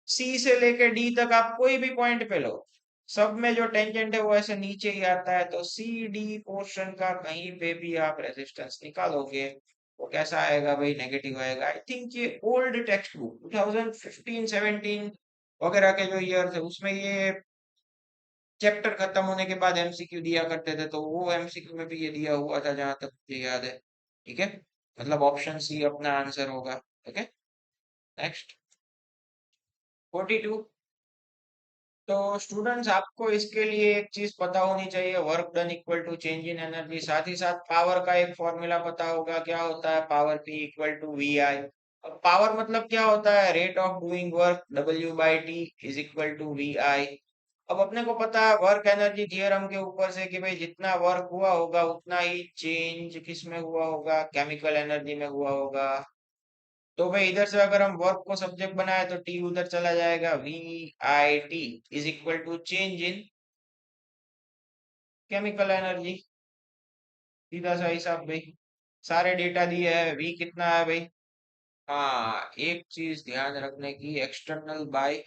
सी से लेके डी तक आप कोई भी पॉइंट पे लो, सब में जो टेंजेंट है वो ऐसे नीचे ही आता है, तो सी डी पोर्शन का कहीं पे भी आप रेजिस्टेंस निकालोगे वो कैसा आएगा भाई, नेगेटिव आएगा। आई थिंक ये ओल्ड टेक्स्ट बुक 2015-17 वगैरह के जो ईयर थे उसमें ये चैप्टर खत्म होने के बाद एमसीक्यू दिया करते थे, तो वो एमसीक्यू में भी ये दिया हुआ था जहां तक मुझे याद है। ठीक है, मतलब ऑप्शन सी अपना आंसर होगा। Okay next 42। तो स्टूडेंट्स आपको इसके लिए एक चीज पता होनी चाहिए, work done equal to change in energy, साथ ही साथ पावर का एक फॉर्मूला पता होगा, क्या होता है, power P equal to V I. अब पावर मतलब क्या होता है, rate of doing work, W by T is equal to V I. अब अपने को पता है वर्क एनर्जी थ्योरम के ऊपर से कि भाई जितना वर्क हुआ होगा उतना ही चेंज किस में हुआ होगा, केमिकल एनर्जी में हुआ होगा। तो भाई इधर से अगर हम वर्क को सब्जेक्ट बनाए तो टी उधर चला जाएगा, V I T is equal to change in chemical energy, सीधा सा हिसाब भाई, सारे डेटा दिए है, वी कितना है भाई। हाँ एक चीज ध्यान रखने की, एक्सटर्नल बाय,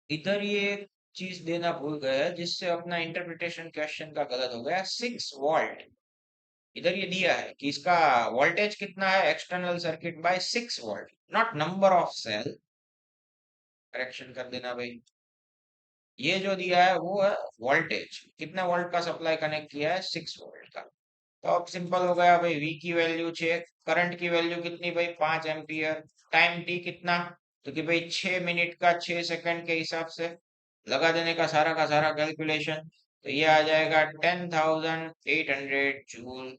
इधर ये एक चीज देना भूल गए हैं जिससे अपना इंटरप्रिटेशन क्वेश्चन का गलत हो गया, 6 वोल्ट इधर ये दिया है कि इसका वोल्टेज कितना है external circuit by 6 volt, not number of cell, correction कर देना भाई। ये जो दिया है वो है वोल्टेज, कितने वोल्ट का सप्लाई कनेक्ट किया है, 6 वोल्ट का। तो अब सिंपल हो गया भाई, वी की वैल्यू 6, करंट की वैल्यू कितनी भाई 5 एम्पियर, टाइम टी कितना, तो कि भाई 6 मिनट का 6 सेकंड के हिसाब से लगा देने का सारा कैलकुलेशन, तो ये आ जाएगा 10,800 जूल,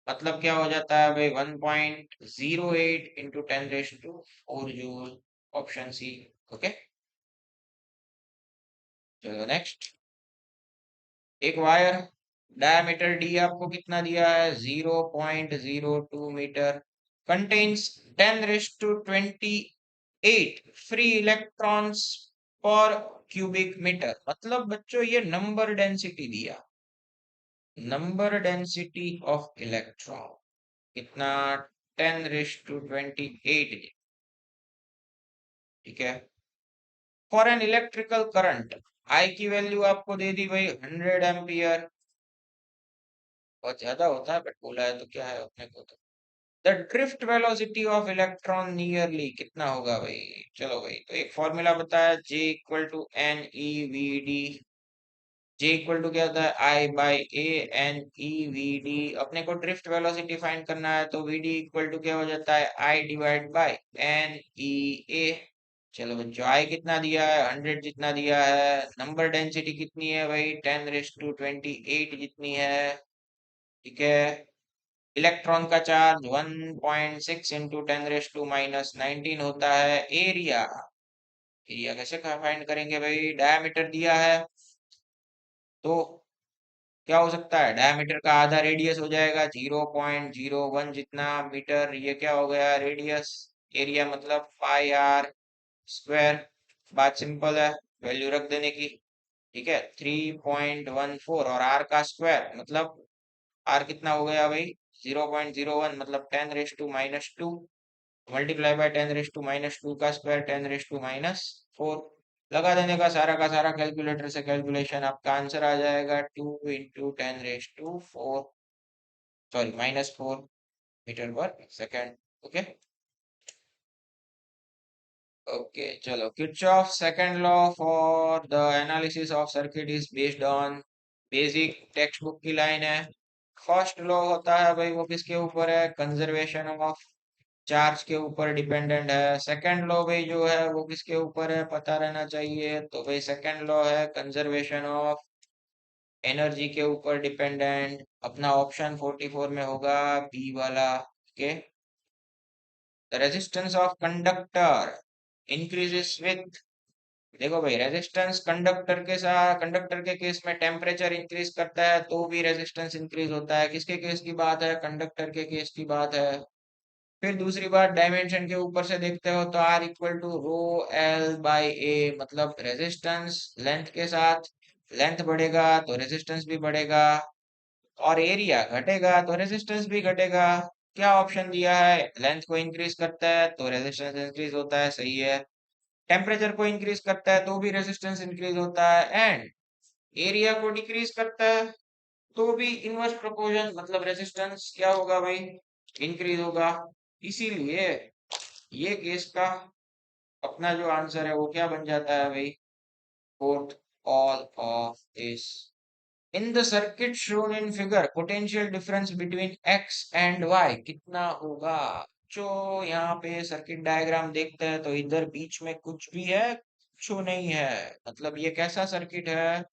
मतलब क्या हो जाता है भाई 1.08 into 10⁴ joule, option C. Okay चलो नेक्स्ट, एक वायर डायमीटर डी आपको कितना दिया है, 0.02 metre, contains 10⁻28 free electrons per cubic metre, मतलब बच्चों ये नंबर डेंसिटी दिया, नंबर डेंसिटी ऑफ इलेक्ट्रॉन कितना, 10⁻28। ठीक है, for an electrical current, I की वैल्यू आपको दे दी भाई 100 एम्पियर, बहुत ज्यादा होता है बट बोला है तो क्या है अपने को, तो the drift velocity of electron nearly कितना होगा भाई। चलो भाई तो एक फॉर्मूला बताया, J equal to N E V D, J equal to क्या होता है, I by A N E V D, अपने को ड्रिफ्ट वेलोसिटी फाइंड करना है तो वी डी इक्वल टू क्या हो जाता है, I divide by N E A. चलो बच्चों आई कितना दिया है, 100 जितना दिया है, नंबर डेंसिटी कितनी है भाई, 10⁻28 जितनी है। ठीक है, इलेक्ट्रॉन का चार्ज 1.6 इंटू 10⁻⁻19 होता है, एरिया, एरिया कैसे फाइंड करेंगे भाई, डायमीटर दिया है तो क्या हो सकता है, डायमीटर का आधा रेडियस हो जाएगा 0.01 जितना मीटर, ये क्या हो गया रेडियस। एरिया मतलब पाई आर स्क्वायर। बात सिंपल है, वैल्यू रख देने की। ठीक है, 3.14 और आर का स्क्वायर मतलब आर कितना हो गया भाई, 0.01 मतलब 10⁻², मल्टीप्लाई बाय 10⁻² का स्क्वायर 10⁻⁻4। लगा देने का सारा कैलकुलेटर से कैलकुलेशन, आपका आंसर आ जाएगा 2 × 10⁻⁴, सॉरी -4 मीटर पर सेकेंड। ओके ओके चलो, Kirchhoff second law for the analysis of circuit is based on, basic text book की लाइन है। फर्स्ट लॉ होता है भाई, वो किसके ऊपर है, कंजर्वेशन ऑफ चार्ज के ऊपर डिपेंडेंट है। सेकंड लॉ भाई जो है वो किसके ऊपर है, पता रहना चाहिए। तो भाई सेकंड लॉ है कंजर्वेशन ऑफ एनर्जी के ऊपर डिपेंडेंट। अपना ऑप्शन 44 में होगा बी वाला। Okay, the resistance of conductor increases with, देखो भाई रेजिस्टेंस कंडक्टर के साथ, कंडक्टर के केस में टेम्परेचर इंक्रीज करता है तो भी रेजिस्टेंस इंक्रीज होता है। किसके केस की बात है, कंडक्टर के केस की बात है। फिर दूसरी बात, डायमेंशन के ऊपर से देखते हो तो R equal to rho L by A, मतलब रेजिस्टेंस लेंथ के साथ लेंथ बढ़ेगा तो रेजिस्टेंस भी बढ़ेगा, और एरिया घटेगा तो रेजिस्टेंस भी घटेगा। क्या ऑप्शन दिया है, लेंथ को इंक्रीज करता है तो रेजिस्टेंस इंक्रीज होता है, सही है। टेम्परेचर को इंक्रीज करता है तो भी रेजिस्टेंस इंक्रीज होता है, एंड एरिया को डिक्रीज करता है तो भी इनवर्स प्रोपोर्शन मतलब रेजिस्टेंस क्या होगा भाई, इंक्रीज होगा। इसीलिए ये केस का अपना जो आंसर है वो क्या बन जाता है भाई, fourth all of this. In the circuit shown in figure potential difference between X and Y कितना होगा। जो यहाँ पे सर्किट डायग्राम देखते हैं तो इधर बीच में कुछ भी है, कुछ नहीं है। मतलब ये कैसा सर्किट है,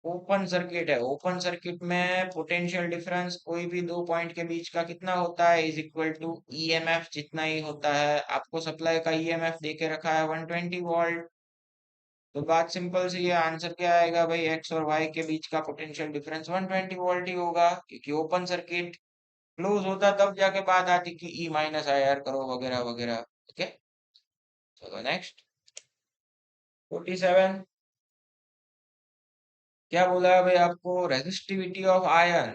ओपन सर्किट है। ओपन सर्किट में पोटेंशियल डिफरेंस कोई भी दो पॉइंट के बीच का कितना होता है, इज इक्वल टू ईएमएफ जितना ही होता है। आपको सप्लाई का ईएमएफ देके रखा है 120 वोल्ट। तो बात सिंपल सी है, आंसर क्या आएगा भाई, एक्स और वाई के बीच का पोटेंशियल डिफरेंस 120 वोल्ट ही होगा, क्योंकि ओपन सर्किट। क्लोज होता तब जाके बात आती कि ई माइनस आई आर करो वगैरह वगैरह। ओके चलो नेक्स्ट 47। क्या बोला है भाई आपको, resistivity of iron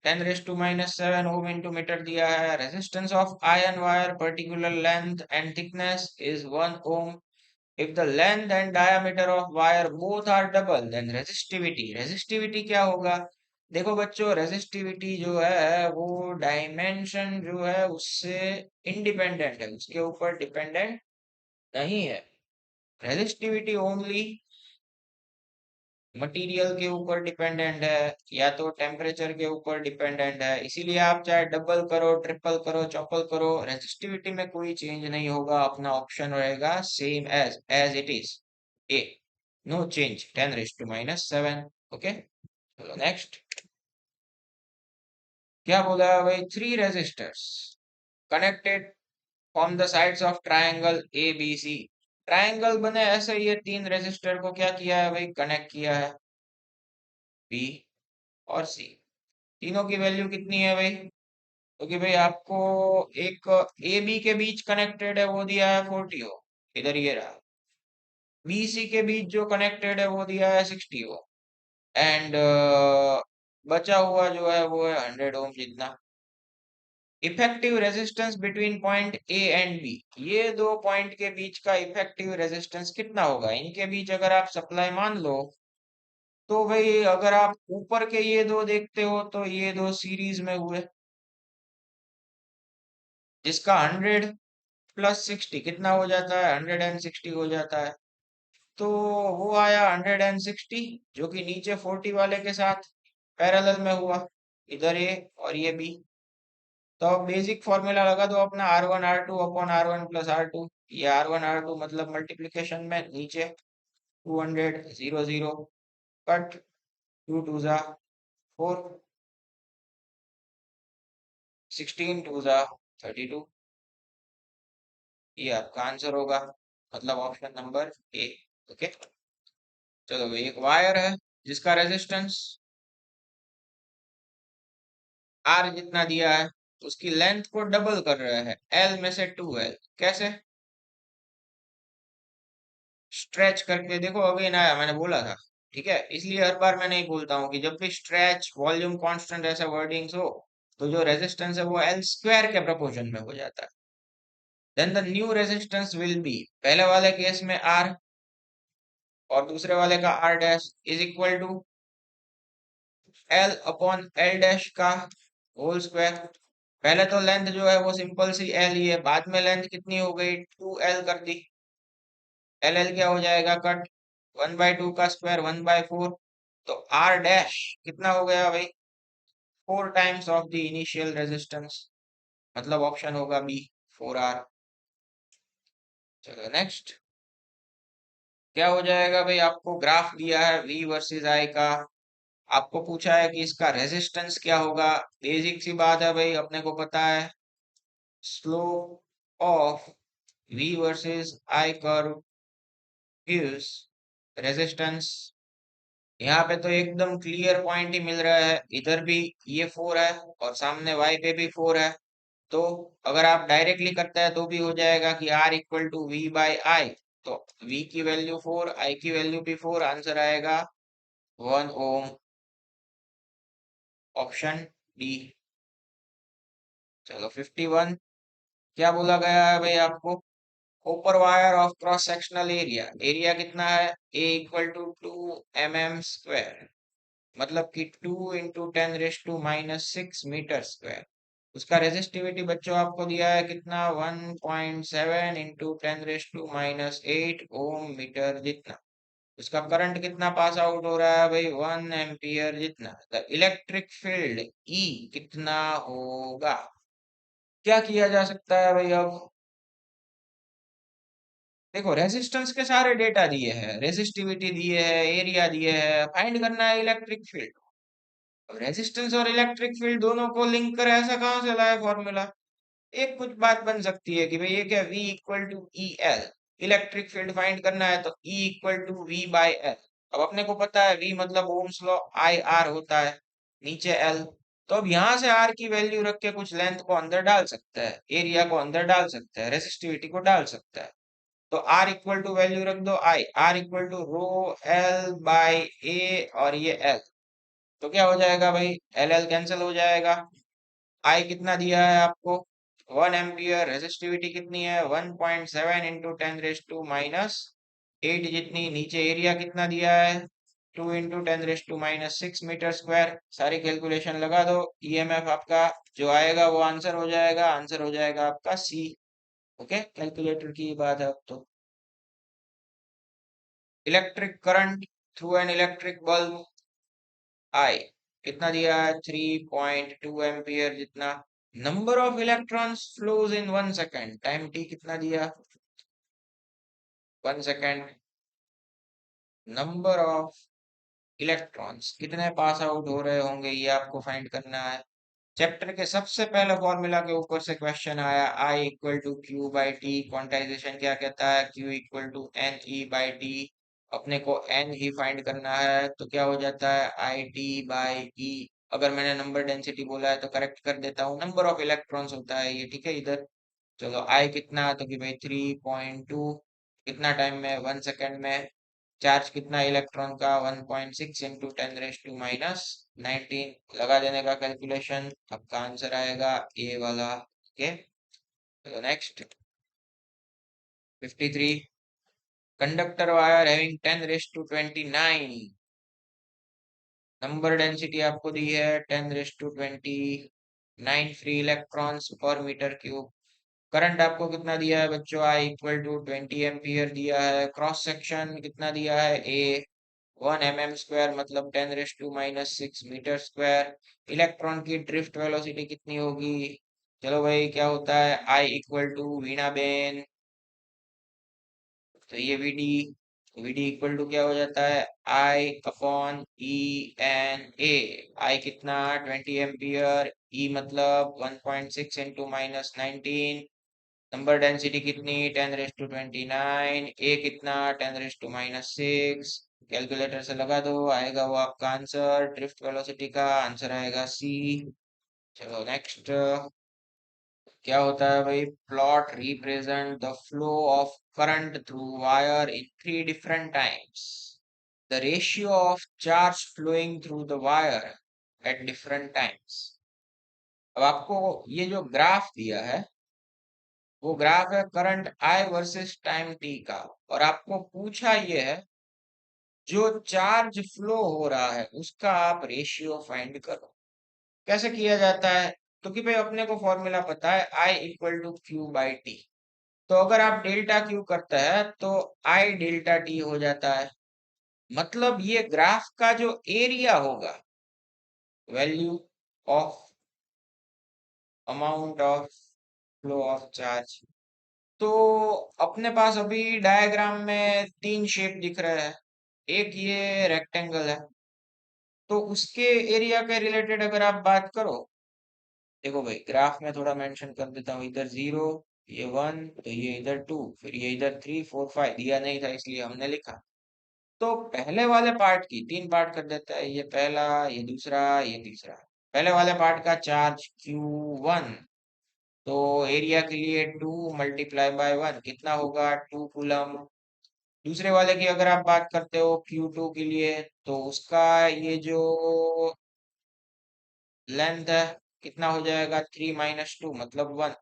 10⁻⁻7 ohm into metre दिया है। Resistance of iron wire particular length and thickness is 1 ohm. If the length and diameter of wire both are double then resistivity, resistivity क्या होगा। देखो बच्चों, रेजिस्टिविटी जो है वो डायमेंशन जो है उससे इंडिपेंडेंट है, उसके ऊपर डिपेंडेंट नहीं है। रेजिस्टिविटी ओनली मटेरियल के ऊपर डिपेंडेंट है या तो टेम्परेचर के ऊपर डिपेंडेंट है। इसीलिए आप चाहे डबल करो, ट्रिपल करो, चौपल करो, रेजिस्टिविटी में कोई चेंज नहीं होगा। अपना ऑप्शन रहेगा same as it is, A, no change 10⁻⁻7। Okay चलो नेक्स्ट। क्या बोला है भाई, three resistors connected from the sides of triangle A B C. Triangle बने ऐसे, ये तीन रेजिस्टर को क्या किया है भाई, कनेक्ट किया है, बी और सी। तीनों की वैल्यू कितनी है भाई, क्योंकि भाई आपको एक ए बी के बीच कनेक्टेड है वो दिया है 40 हो, इधर ये रहा। बी सी के बीच जो कनेक्टेड है वो दिया है 60 हो, एंड बचा हुआ जो है वो है 100 ओम जितना। Effective resistance between point A and B, ये दो पॉइंट के बीच का इफेक्टिव रेजिस्टेंस कितना होगा। इनके बीच अगर आप सप्लाई मान लो तो भाई, अगर आप ऊपर के ये दो देखते हो तो ये दो सीरीज में हुए, जिसका 100 प्लस 60 कितना हो जाता है, 160 हो जाता है। तो वो आया 160, जो कि नीचे 40 वाले के साथ पैरेलल में हुआ, इधर ए और ये बी। तो अब बेसिक फॉर्मूला लगा दो अपना, R1 R2 upon R1 plus R2। ये R1 R2 मतलब मल्टीप्लीकेशन में नीचे 200 0 0 कट, 2 2 जा 4, 16 2 जा 32। ये आपका आंसर होगा, मतलब ऑप्शन नंबर ए। ओके चलो भाई, एक वायर है जिसका रेजिस्टेंस आर जितना दिया है उसकी लेंथ को डबल कर रहा है, एल में से 2L। कैसे? स्ट्रेच करके देखो, अगेन आया, मैंने बोला था। ठीक है, इसलिए हर बार मैं नहीं बोलता हूँ कि जब भी स्ट्रेच, वॉल्यूम कांस्टेंट ऐसा वर्डिंग्स हो तो जो रेजिस्टेंस है वो एल स्क्वायर के प्रोपोर्शन में हो जाता है। Then the new resistance will be, पहले वाले केस में आर और दूसरे वाले का R dash is equal to L upon L dash का होल स्क्वायर। पहले तो लेंथ जो है वो सिंपल सी एल ही है, बाद में लेंथ कितनी हो गई, 2L कर दी। एल एल क्या हो जाएगा, कट, 1/2 का स्क्वायर 1/4। तो आर डैश कितना हो गया भाई, 4 times of the initial resistance, मतलब ऑप्शन होगा बी, 4R। चलो नेक्स्ट, क्या हो जाएगा भाई, आपको ग्राफ दिया है V वर्सेस I का, आपको पूछा है कि इसका रेजिस्टेंस क्या होगा। बेसिक सी बात है भाई, अपने को पता है slope of V versus I curve gives resistance. यहाँ पे तो एकदम क्लियर पॉइंट ही मिल रहा है, इधर भी ये 4 है और सामने Y पे भी 4 है। तो अगर आप डायरेक्टली करते हैं तो भी हो जाएगा कि R इक्वल टू V/I। तो V की वैल्यू 4, I की वैल्यू भी 4, आंसर आएगा 1 ओम, ऑप्शन डी। चलो 51, क्या बोला गया है भाई आपको, copper wire of cross sectional area, area कितना है, A इक्वल टू 2 mm², मतलब कि 2 × 10⁻⁻⁶मीटर स्क्वायर। उसका रेजिस्टिविटी बच्चों आपको दिया है कितना, 1.7 × 10⁻⁸ ओम मीटर जितना। उसका करंट कितना पास आउट हो रहा है भाई, 1 एम्पियर जितना। द इलेक्ट्रिक फील्ड E कितना होगा। क्या किया जा सकता है भाई, अब देखो रेजिस्टेंस के सारे डेटा दिए हैं, रेजिस्टिविटी दिए है, एरिया दिए है, फाइंड करना है इलेक्ट्रिक फील्ड। अब रेजिस्टेंस और इलेक्ट्रिक फील्ड दोनों को लिंक कर ऐसा कहाँ से लाए फॉर्मूला। एक कुछ बात बन सकती है कि भाई ये क्या, V equal to E L, electric field find करना है तो E इक्वल टू V/L। अब अपने को पता है V मतलब ओम्स लॉ, IR होता है, नीचे L। तो अब यहाँ से R की वैल्यू रख के कुछ लेंथ को अंदर डाल सकता है, एरिया को अंदर डाल सकता है, रेसिस्टिविटी को डाल सकता है। तो R इक्वल टू वैल्यू रख दो I, R equal to rho L/A, और ये L। तो क्या हो जाएगा भाई, LL कैंसिल हो जाएगा। I कितना दिया है आपको, 1 एम्पियर, रेजिस्टिविटी कितनी है, 1.7 × 10⁻⁻8 जितनी। नीचे एरिया कितना दिया है, 2 × 10⁻⁻6 मीटर स्क्वायर। सारी कैलकुलेशन लगा दो, EMF आपका जो आएगा वो आंसर हो जाएगा, आंसर हो जाएगा आपका C। ओके, कैलकुलेटर की बात है अब तो। Electric current through an electric bulb I कितना दिया है, 3.2 एम्पियर जितना। Number of electrons flows in 1 second, time T कितना दिया, 1 सेकेंड। नंबर ऑफ इलेक्ट्रॉन्स कितने पास आउट हो रहे होंगे ये आपको फाइंड करना है। चैप्टर के सबसे पहले फॉर्मूला के ऊपर से क्वेश्चन आया, I equal to Q/T। Quantization क्या कहता है, Q इक्वल टू NE/T। अपने को N ही फाइंड करना है, तो क्या हो जाता है, IT/E। अगर मैंने नंबर डेंसिटी बोला है तो करेक्ट कर देता हूँ, नंबर ऑफ इलेक्ट्रॉन्स होता है ये, ठीक है इधर। चलो I कितना, तो कि भाई 3.2, कितना टाइम में, 1 सेकेंड में। चार्ज कितना इलेक्ट्रॉन का, 1.6 इंटू 10⁻⁹ लगा देने का कैलकुलेशन, आपका आंसर आएगा ए वाला। ओके, तो next 53, conductor wire having 10⁻29, number density आपको दी है 10⁻29 फ्री इलेक्ट्रॉन्स पर मीटर क्यूब। करंट आपको कितना दिया है बच्चों, I इक्वल टू 20 एम्पियर दिया है। क्रॉस सेक्शन कितना दिया है, A 1 mm², मतलब 10⁻⁻6 मीटर स्क्वायर। इलेक्ट्रॉन की ड्रिफ्ट वेलोसिटी कितनी होगी, चलो भाई क्या होता है, I इक्वल टू वीणा बेन, तो ये VD इक्वल टू क्या हो जाता है, I/E/N/A। I कितना, 20 एम्पियर, E मतलब 1.6 इंटू -19। नंबर डेंसिटी कितनी, 10⁻29, ए कितना, 10⁻⁻6। कैलकुलेटर से लगा दो, आएगा वो आपका आंसर, ड्रिफ्ट वेलोसिटी का आंसर आएगा C। चलो नेक्स्ट क्या होता है भाई, plot represent the flow of current through wire in three different times, the ratio of charge flowing through the wire at different times. अब आपको ये जो ग्राफ दिया है वो ग्राफ है current I versus time T का, और आपको पूछा ये है जो चार्ज फ्लो हो रहा है उसका आप रेशियो फाइंड करो। कैसे किया जाता है, तो कि भाई अपने को फॉर्मूला पता है I equal to Q by T. तो अगर आप डेल्टा क्यू करते हैं तो I डेल्टा टी हो जाता है। मतलब ये ग्राफ का जो एरिया होगा, value of amount of flow of charge. तो अपने पास अभी डायग्राम में तीन शेप दिख रहे हैं। एक ये रेक्टेंगल है, तो उसके एरिया के रिलेटेड अगर आप बात करो, देखो भाई ग्राफ में थोड़ा मेंशन कर देता हूँ, इधर 0, ये 1, तो ये इधर 2, फिर ये इधर 3 4 5 दिया नहीं था इसलिए हमने लिखा। तो पहले वाले पार्ट की तीन पार्ट कर देता है, ये पहला, ये दूसरा, ये तीसरा। पहले वाले पार्ट का चार्ज Q1, तो एरिया के लिए 2 मल्टीप्लाई बाय 1 कितना होगा, 2 कूलम। दूसरे वाले की अगर आप बात करते हो Q2 के लिए, तो उसका ये जो लेंथ है कितना हो जाएगा, 3 माइनस 2 मतलब 1,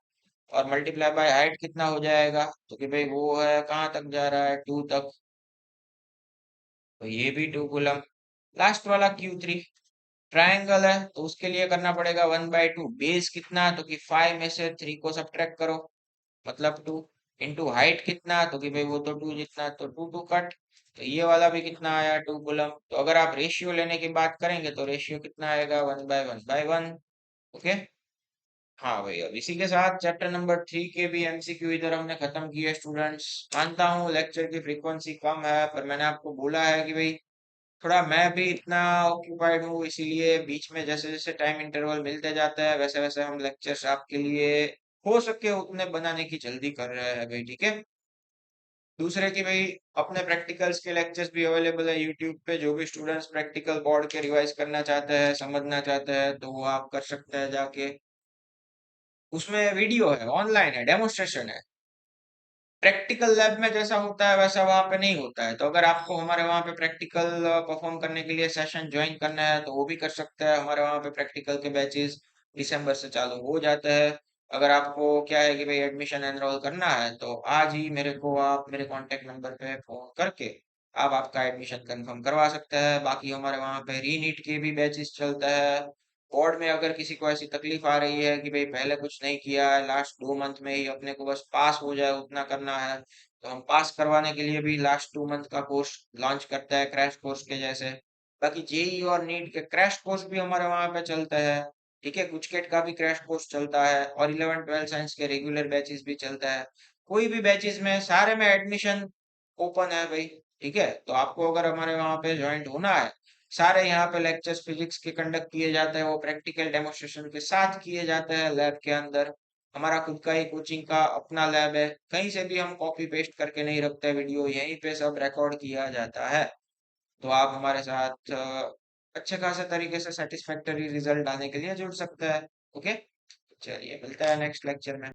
और मल्टीप्लाई बाय हाइट कितना हो जाएगा, तो कि भाई वो है कहाँ तक जा रहा है, 2 तक, तो ये भी 2 कूलम। लास्ट वाला Q3 ट्रायंगल है, तो उसके लिए करना पड़ेगा 1/2। बेस कितना, तो कि 5 में से 3 को सब्ट्रैक्ट करो, मतलब 2, इंटू हाइट कितना, तो कि भाई वो तो 2 जितना, तो 2 2 कट, तो ये वाला भी कितना आया, 2 कूलम। तो अगर आप रेशियो लेने की बात करेंगे तो रेशियो कितना आएगा, 1/1/1। ओके। हाँ भाई, अब इसी के साथ चैप्टर नंबर 3 के भी एमसीक्यू इधर हमने खत्म किए स्टूडेंट्स। मानता हूँ लेक्चर की फ्रीक्वेंसी कम है, पर मैंने आपको बोला है कि भाई थोड़ा मैं भी इतना ऑक्यूपाइड हूँ, इसीलिए बीच में जैसे जैसे टाइम इंटरवल मिलते जाता है वैसे वैसे हम लेक्चर्स आपके लिए हो सके उतने बनाने की जल्दी कर रहे हैं भाई, ठीक है। दूसरे की भाई अपने प्रैक्टिकल्स के लेक्चर्स भी अवेलेबल है यूट्यूब पे, जो भी स्टूडेंट्स प्रैक्टिकल बोर्ड के रिवाइज करना चाहते हैं, समझना चाहते हैं, तो वो आप कर सकते हैं जाके। उसमें वीडियो है, ऑनलाइन है, डेमोस्ट्रेशन है। प्रैक्टिकल लैब में जैसा होता है वैसा वहां पे नहीं होता है, तो अगर आपको हमारे वहां पे प्रैक्टिकल परफॉर्म करने के लिए सेशन ज्वाइन करना है तो वो भी कर सकते हैं। हमारे वहां पे प्रैक्टिकल के बैचेस दिसंबर से चालू हो जाते हैं। अगर आपको क्या है कि भाई एडमिशन एनरोल करना है तो आज ही मेरे को आप मेरे कांटेक्ट नंबर पे फोन करके आप आपका एडमिशन कंफर्म करवा सकते हैं। बाकी हमारे वहां पे रीनीट के भी बैचेस चलते हैं। बोर्ड में अगर किसी को ऐसी तकलीफ आ रही है कि भाई पहले कुछ नहीं किया है, लास्ट 2 मंथ में ही अपने को बस पास हो जाए उतना करना है, तो हम पास करवाने के लिए भी लास्ट 2 मंथ का कोर्स लॉन्च करते हैं, क्रैश कोर्स के जैसे। बाकी जेई और नीट के क्रैश कोर्स भी हमारे वहां पे चलते हैं, ठीक है। गुचकेट का भी क्रैश कोर्स चलता है, और 11 12 साइंस के रेगुलर बैचेस भी चलता है। कोई भी बैचेस में सारे में एडमिशन ओपन है भाई, ठीक है। तो आपको अगर हमारे वहां पे ज्वाइंट होना है, सारे यहाँ पे लेक्चर्स फिजिक्स के कंडक्ट किए जाते हैं, वो प्रैक्टिकल डेमोन्स्ट्रेशन के साथ किए जाते हैं लैब के अंदर। हमारा खुद का ही कोचिंग का अपना लैब है, कहीं से भी हम कॉपी पेस्ट करके नहीं रखते वीडियो, यहीं पे सब रिकॉर्ड किया जाता है। तो आप हमारे साथ अच्छे खासे तरीके से सेटिस्फैक्टरी रिजल्ट आने के लिए जुड़ सकते हैं। ओके, चलिए मिलता है नेक्स्ट लेक्चर में।